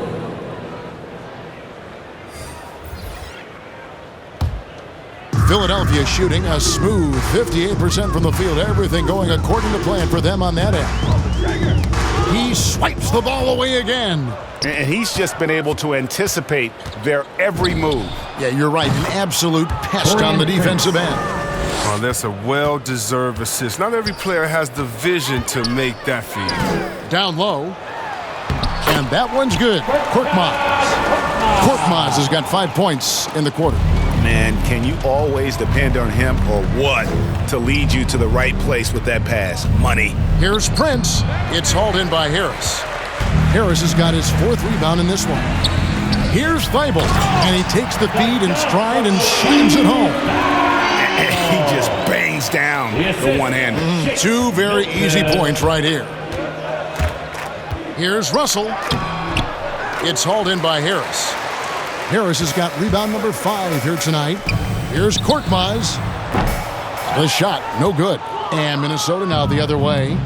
Philadelphia shooting a smooth 58% from the field. Everything going according to plan for them on that end. He swipes the ball away again. And he's just been able to anticipate their every move. Yeah, you're right. An absolute pest on the defensive end. Oh, that's a well-deserved assist. Not every player has the vision to make that feed. Down low. And that one's good. Korkmaz has got 5 points in the quarter. Man, can you always depend on him or what to lead you to the right place with that pass? Money. Here's Prince. It's hauled in by Harris. Harris has got his 4th rebound in this one. Here's Thibault, and he takes the feed in stride and slams it home. And he just bangs down the one-hander. 2 very easy points right here. Here's Russell. It's hauled in by Harris. Harris has got rebound number 5 here tonight. Here's Korkmaz. The shot, no good. And Minnesota now the other way.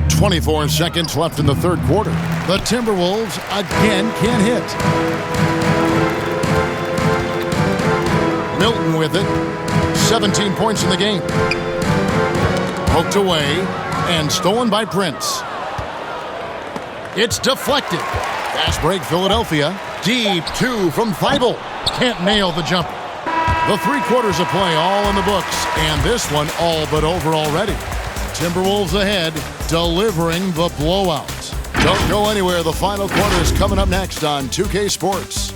24 seconds left in the third quarter. The Timberwolves again can't hit. Milton with it. 17 points in the game. Poked away and stolen by Prince. It's deflected. Fast break Philadelphia. Deep 2 from Thibault. Can't nail the jumper. The 3 quarters of play all in the books, and this one all but over already. Timberwolves ahead, delivering the blowout. Don't go anywhere. The final quarter is coming up next on 2K Sports.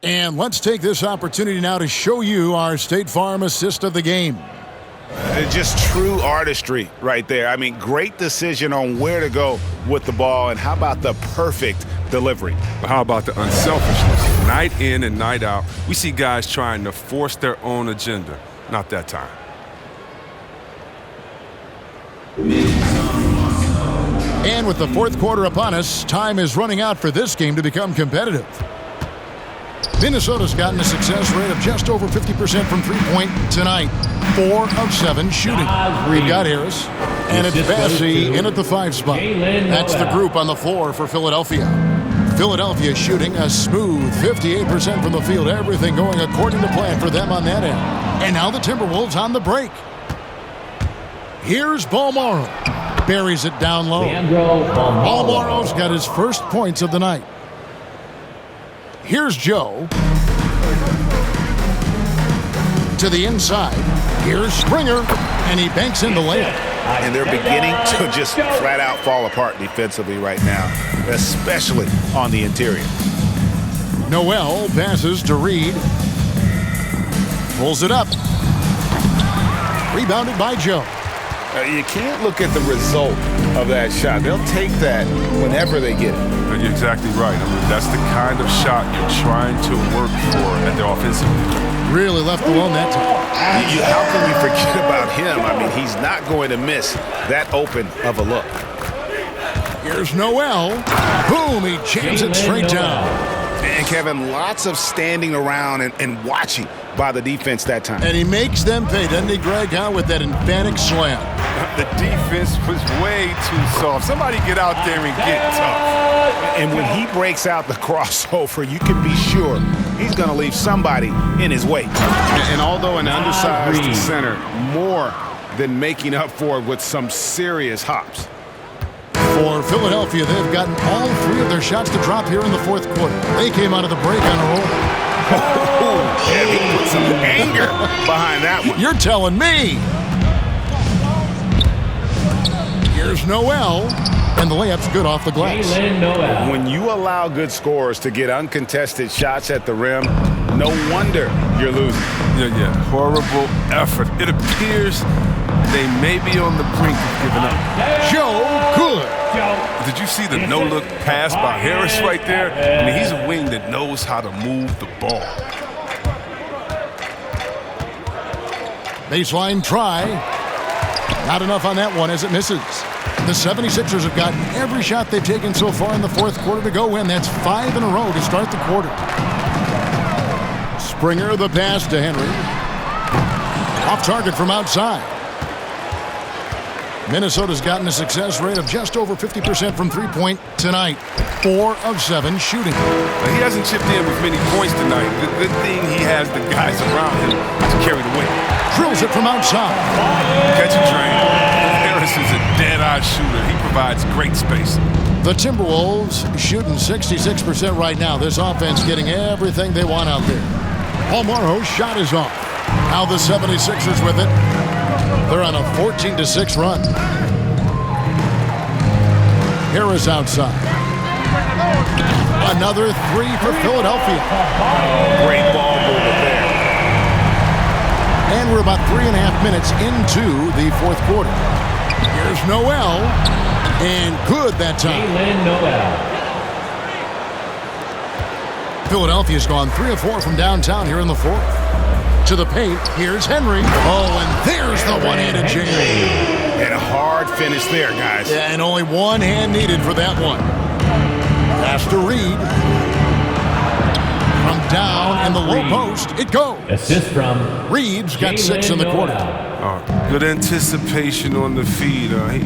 And let's take this opportunity now to show you our State Farm assist of the game. Just true artistry right there. I mean, great decision on where to go with the ball, and how about the perfect delivery? How about the unselfishness? Night in and night out, we see guys trying to force their own agenda. Not that time. And with the fourth quarter upon us, time is running out for this game to become competitive. Minnesota's gotten a success rate of just over 50% from three-point tonight. 4 of 7 shooting. We've got Harris, and it's Bassey in at the 5 spot. That's the group on the floor for Philadelphia. Philadelphia shooting a smooth 58% from the field. Everything going according to plan for them on that end. And now the Timberwolves on the break. Here's Balmaro. Buries it down low. Balmaro's got his first points of the night. Here's Joe. To the inside. Here's Springer. And he banks in the layup. And they're beginning to just flat out fall apart defensively right now, especially on the interior. Noel passes to Reed. Pulls it up. Rebounded by Joe. You can't look at the result of that shot. They'll take that whenever they get it. You're exactly right. I mean, that's the kind of shot you're trying to work for at the offensive end. Really left alone that time. How can you forget about him? I mean, he's not going to miss that open of a look. Here's Noel. Boom, he jams it straight down. And Kevin, lots of standing around and watching by the defense that time. And he makes them pay, doesn't he, Greg, with that emphatic slam. The defense was way too soft. Somebody get out there and get tough. And when he breaks out the crossover, you can be sure he's going to leave somebody in his way. And although an undersized center, more than making up for it with some serious hops. For Philadelphia, they've gotten all 3 of their shots to drop here in the fourth quarter. They came out of the break on a roll. Yeah, he put some anger behind that one. You're telling me. Here's Noel, and the layup's good off the glass. When you allow good scorers to get uncontested shots at the rim, no wonder you're losing. Yeah, horrible effort. It appears they may be on the brink of giving up. Joe, good. Did you see the no-look pass by Harris right there? I mean, he's a wing that knows how to move the ball. Baseline try. Not enough on that one as it misses. The 76ers have gotten every shot they've taken so far in the fourth quarter to go in. That's 5 in a row to start the quarter. Springer the pass to Henry. Off target from outside. Minnesota's gotten a success rate of just over 50% from three-point tonight. 4 of 7 shooting. He hasn't chipped in with many points tonight. The good thing he has the guys around him to carry the weight. Drills it from outside. Catch and drain. Harris is a dead-eye shooter. He provides great space. The Timberwolves shooting 66% right now. This offense getting everything they want out there. Balmaro's shot is off. Now the 76ers with it. They're on a 14-6 run. Harris outside. Another 3 for Philadelphia. Great ball movement there. And we're about 3.5 minutes into the fourth quarter. Here's Noel. And good that time. Philadelphia's gone 3 of 4 from downtown here in the fourth. To the paint, here's Henry. Oh, and there's the one-handed jam. And a hard finish there, guys. Yeah, and only one hand needed for that one. Pass to Reed. From down in the low post, it goes. Assist from Reed's got 6 in the quarter. Good anticipation on the feed. He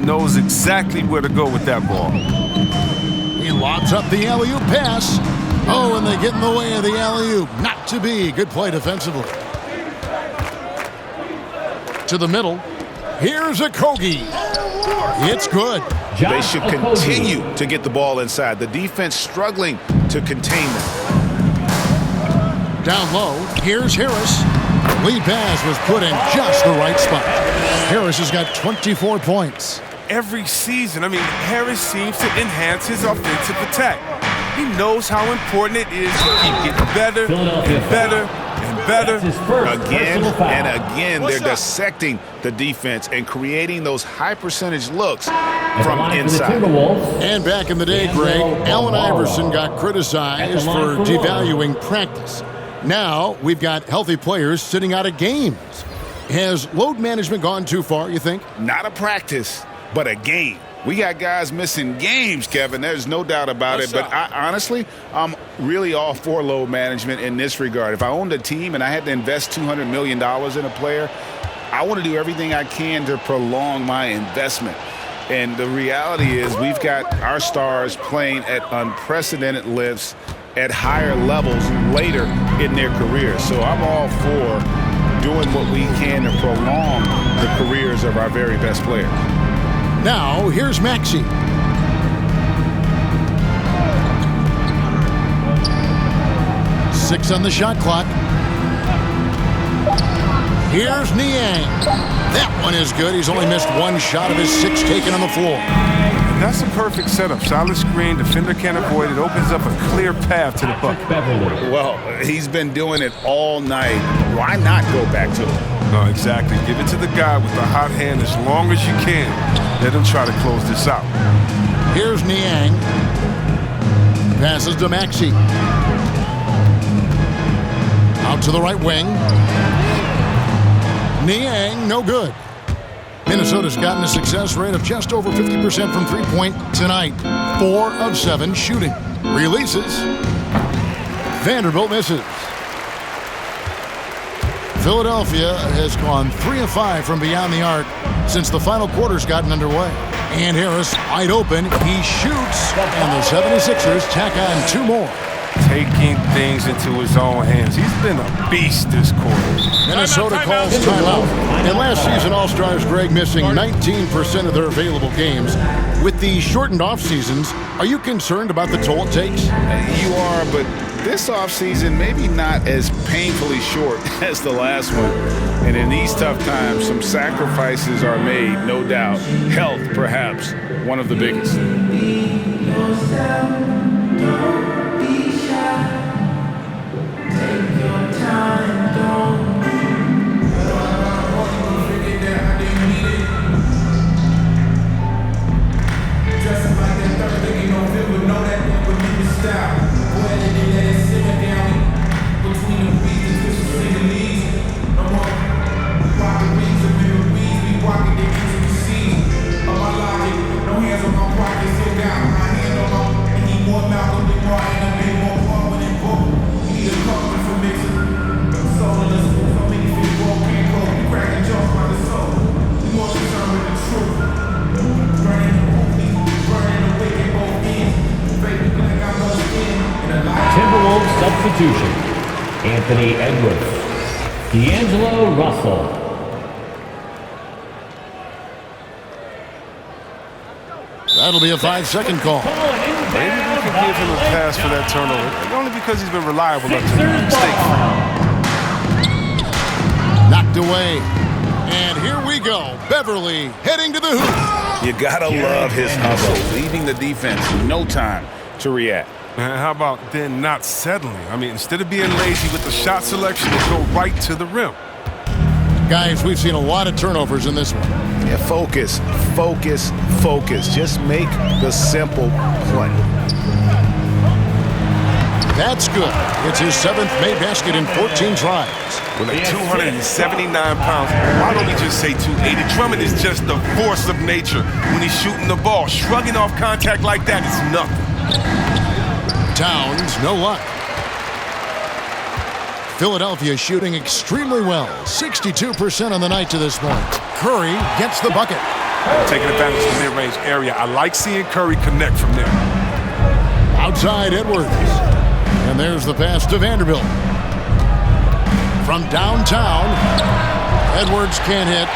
knows exactly where to go with that ball. He lobs up the alley-oop pass. Oh, and they get in the way of the alley-oop. Not to be. Good play defensively. To the middle. Here's a Kogi. It's good. They should continue to get the ball inside. The defense struggling to contain them. Down low. Here's Harris. Lead pass was put in just the right spot. Harris has got 24 points. Every season, Harris seems to enhance his offensive attack. He knows how important it is to keep getting better and better and better. Again and again, they're dissecting the defense and creating those high-percentage looks from inside. And back in the day, Greg, Allen Iverson got criticized for devaluing practice. Now we've got healthy players sitting out of games. Has load management gone too far, you think? Not a practice, but a game. We got guys missing games, Kevin. There's no doubt about it. But honestly, I'm really all for load management in this regard. If I owned a team and I had to invest $200 million in a player, I want to do everything I can to prolong my investment. And the reality is we've got our stars playing at unprecedented lengths at higher levels later in their careers. So I'm all for doing what we can to prolong the careers of our very best players. Now, here's Maxey. Six on the shot clock. Here's Niang. That one is good. He's only missed one shot of his six taken on the floor. That's a perfect setup. Solid screen, defender can't avoid it. Opens up a clear path to the bucket. Well, he's been doing it all night. Why not go back to it? No, exactly. Give it to the guy with the hot hand as long as you can. Let him try to close this out. Here's Niang. Passes to Maxey. Out to the right wing. Niang, no good. Minnesota's gotten a success rate of just over 50% from three-point tonight. 4 of 7 shooting. Releases. Vanderbilt misses. Philadelphia has gone 3 of 5 from beyond the arc since the final quarter's gotten underway. And Harris, wide open, he shoots, and the 76ers tack on 2 more. Taking things into his own hands. He's been a beast this quarter. Minnesota calls timeout. And last season, All-Stars Greg missing 19% of their available games. With the shortened off-seasons, are you concerned about the toll it takes? You are, but this offseason maybe not as painfully short as the last one. And in these tough times, some sacrifices are made, no doubt. Health, perhaps, one of the biggest. Timberwolves substitution. Anthony Edwards. D'Angelo Russell. That'll be a 5-second call. Maybe we could give him a pass for that turnover. Only because he's been reliable up to the mistake. Knocked away. And here we go. Beverly heading to the hoop. You gotta love his hustle, leaving the defense no time to react. And how about then not settling? I mean, instead of being lazy with the shot selection, they go right to the rim. Guys, we've seen a lot of turnovers in this one. Yeah, focus, focus, focus. Just make the simple play. That's good. It's his 7th made basket in 14 tries. With a 279 pounds, why don't we just say 280? Drummond is just the force of nature when he's shooting the ball. Shrugging off contact like that is nothing. Towns, no luck. Philadelphia shooting extremely well. 62% on the night to this point. Curry gets the bucket. Taking advantage of the mid-range area. I like seeing Curry connect from there. Outside Edwards. And there's the pass to Vanderbilt. From downtown, Edwards can't hit.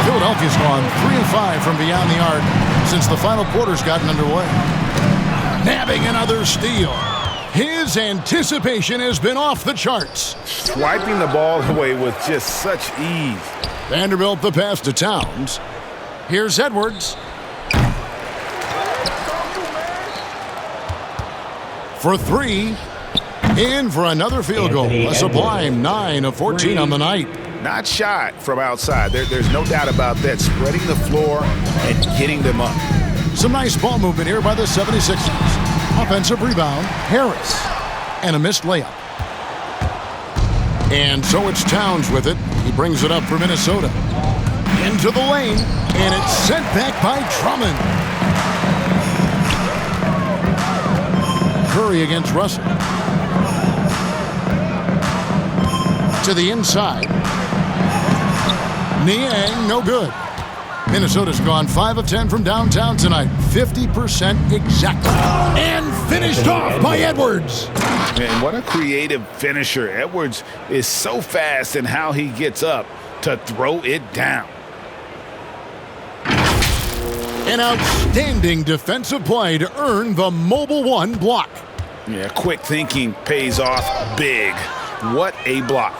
Philadelphia's gone 3 of 5 from beyond the arc since the final quarter's gotten underway. Nabbing another steal. His anticipation has been off the charts. Swiping the ball away with just such ease. Vanderbilt the pass to Towns. Here's Edwards. for three. In for another field goal. A sublime 9 of 14 on the night. Not shy from outside. There's no doubt about that. Spreading the floor and getting them up. Some nice ball movement here by the 76ers. Offensive rebound, Harris. And a missed layup. And so it's Towns with it. He brings it up for Minnesota. Into the lane. And it's sent back by Drummond. Curry against Russell. To the inside. Niang, no good. Minnesota's gone 5 of 10 from downtown tonight. 50% exactly. And finished off by Edwards. And what a creative finisher. Edwards is so fast in how he gets up to throw it down. An outstanding defensive play to earn the Mobile One block. Yeah, quick thinking pays off big. What a block.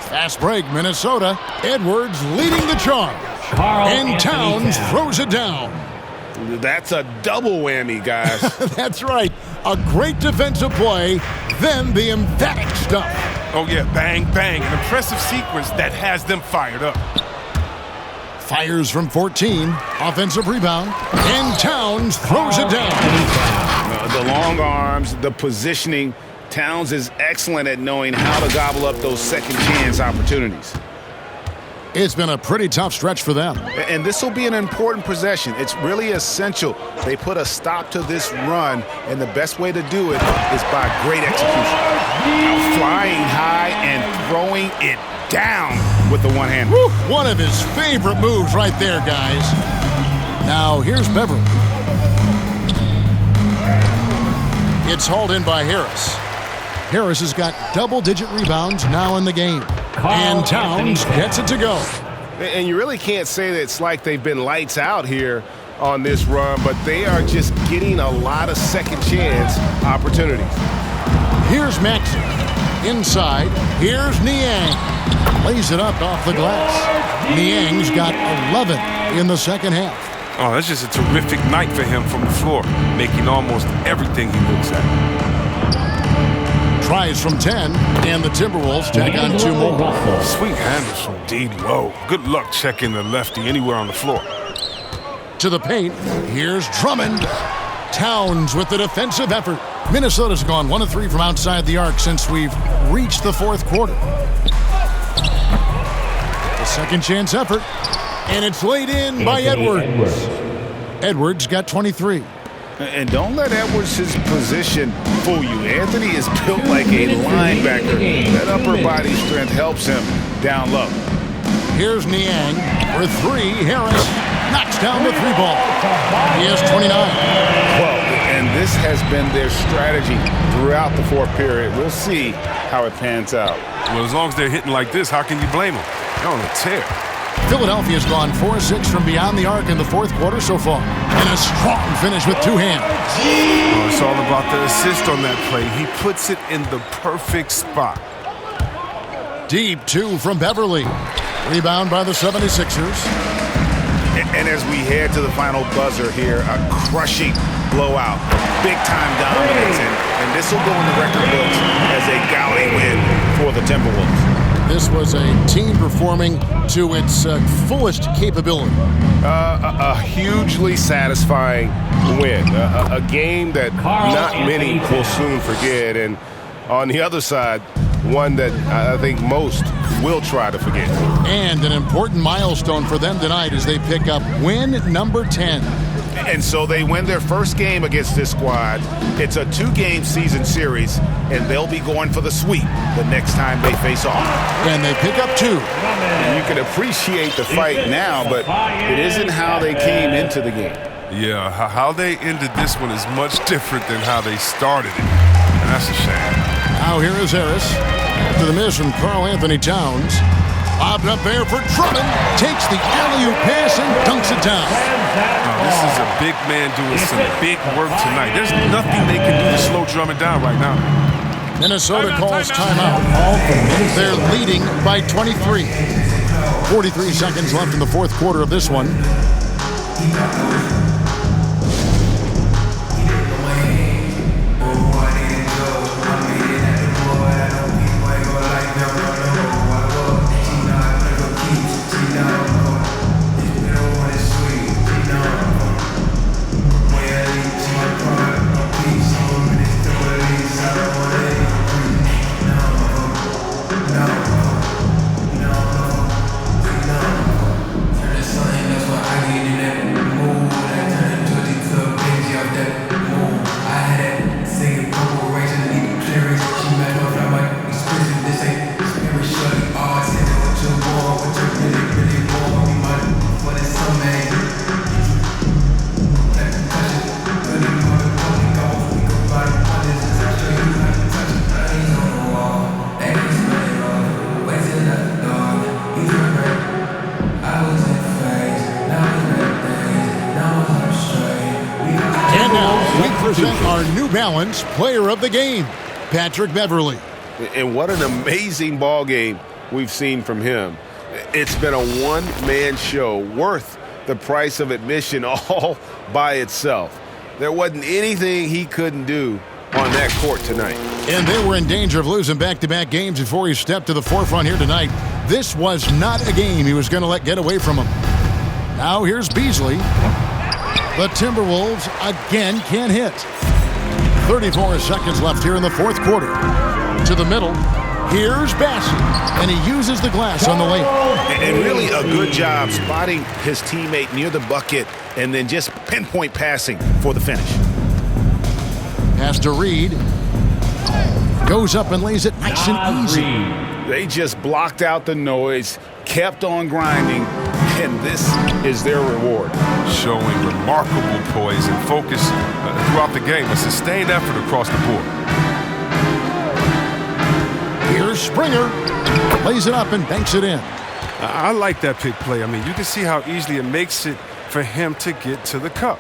Fast break, Minnesota. Edwards leading the charge. And Towns throws it down. That's a double whammy, guys. That's right. A great defensive play, then the emphatic stuff. Oh, yeah, bang, bang. An impressive sequence that has them fired up. Fires from 14. Offensive rebound. And Towns throws it down. The long arms, the positioning. Towns is excellent at knowing how to gobble up those second chance opportunities. It's been a pretty tough stretch for them. And this will be an important possession. It's really essential they put a stop to this run, and the best way to do it is by great execution. Flying high and throwing it down with the one-hand. One of his favorite moves right there, guys. Now, here's Beverly. It's hauled in by Harris. Harris has got double-digit rebounds now in the game. And Towns gets it to go. And you really can't say that it's like they've been lights out here on this run, but they are just getting a lot of second chance opportunities. Here's Maxey. Inside, here's Niang. Lays it up off the glass. Niang's got 11 in the second half. Oh, that's just a terrific night for him from the floor, making almost everything he looks at. Tries from 10, and the Timberwolves take on 2 more. Swing handles from D low. Good luck checking the lefty anywhere on the floor. To the paint, here's Drummond. Towns with the defensive effort. Minnesota's gone 1 of 3 from outside the arc since we've reached the fourth quarter. A second chance effort, and it's laid in by Edwards. Edwards got 23. And don't let Edwards' position fool you. Anthony is built like a linebacker. That upper body strength helps him down low. Here's Niang for 3. Harris knocks down the 3-ball. He has 29. Well, and this has been their strategy throughout the fourth period. We'll see how it pans out. Well, as long as they're hitting like this, how can you blame them? They're on a tear. Philadelphia's gone 4-6 from beyond the arc in the fourth quarter so far. And a strong finish with 2 hands. Oh, it's all about the assist on that play. He puts it in the perfect spot. Deep 2 from Beverly. Rebound by the 76ers. And as we head to the final buzzer here, a crushing blowout. Big-time dominance. And this will go in the record books as a gaudy win for the Timberwolves. This was a team performing to its fullest capability. A hugely satisfying win. A game that not many will soon forget. And on the other side, one that I think most will try to forget. And an important milestone for them tonight as they pick up win number 10. And so they win their first game against this squad. It's a 2-game season series, and they'll be going for the sweep the next time they face off. And they pick up 2. And you can appreciate the fight now, but it isn't how they came into the game. Yeah, how they ended this one is much different than how they started it. And that's a shame. Now here is Harris. After the miss from Karl Anthony Towns. Lobbed up there for Drummond. Takes the alley-oop pass and dunks it down. Oh, this is a big man doing some big work tonight. There's nothing they can do to slow Drummond down right now. Minnesota calls timeout. They're leading by 23. 43 seconds left in the fourth quarter of this one. present our New Balance Player of the Game, Patrick Beverly. And what an amazing ball game we've seen from him. It's been a one-man show worth the price of admission all by itself. There wasn't anything he couldn't do on that court tonight. And they were in danger of losing back-to-back games before he stepped to the forefront here tonight. This was not a game he was going to let get away from him. Now here's Beasley. The Timberwolves again can't hit. 34 seconds left here in the fourth quarter. To the middle. Here's Bassett, and he uses the glass on the layup. And really a good job spotting his teammate near the bucket and then just pinpoint passing for the finish. Pass to Reed. Goes up and lays it nice and easy. They just blocked out the noise, kept on grinding, and this is their reward. Showing remarkable poise and focus throughout the game. A sustained effort across the board. Here's Springer. Lays it up and banks it in. I like that pick play. I mean, you can see how easily it makes it for him to get to the cup.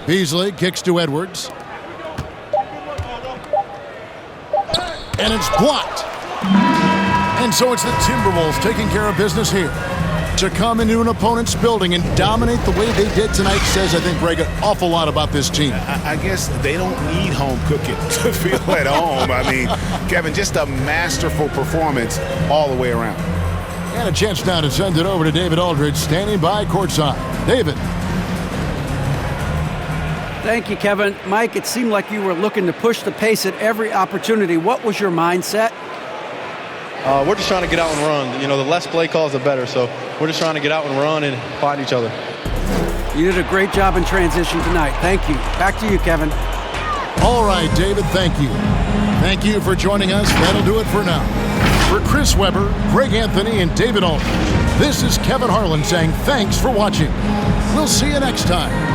Beasley kicks to Edwards. And it's blocked. And so it's the Timberwolves taking care of business here. To come into an opponent's building and dominate the way they did tonight says, I think, Greg, an awful lot about this team. I guess they don't need home cooking to feel at home. I mean, Kevin, just a masterful performance all the way around. And a chance now to send it over to David Aldridge, standing by courtside. David. Thank you, Kevin. Mike, it seemed like you were looking to push the pace at every opportunity. What was your mindset? We're just trying to get out and run. You know, the less play calls, the better. So we're just trying to get out and run and find each other. You did a great job in transition tonight. Thank you. Back to you, Kevin. All right, David, thank you. Thank you for joining us. That'll do it for now. For Chris Webber, Greg Anthony, and David Aldridge, this is Kevin Harlan saying thanks for watching. We'll see you next time.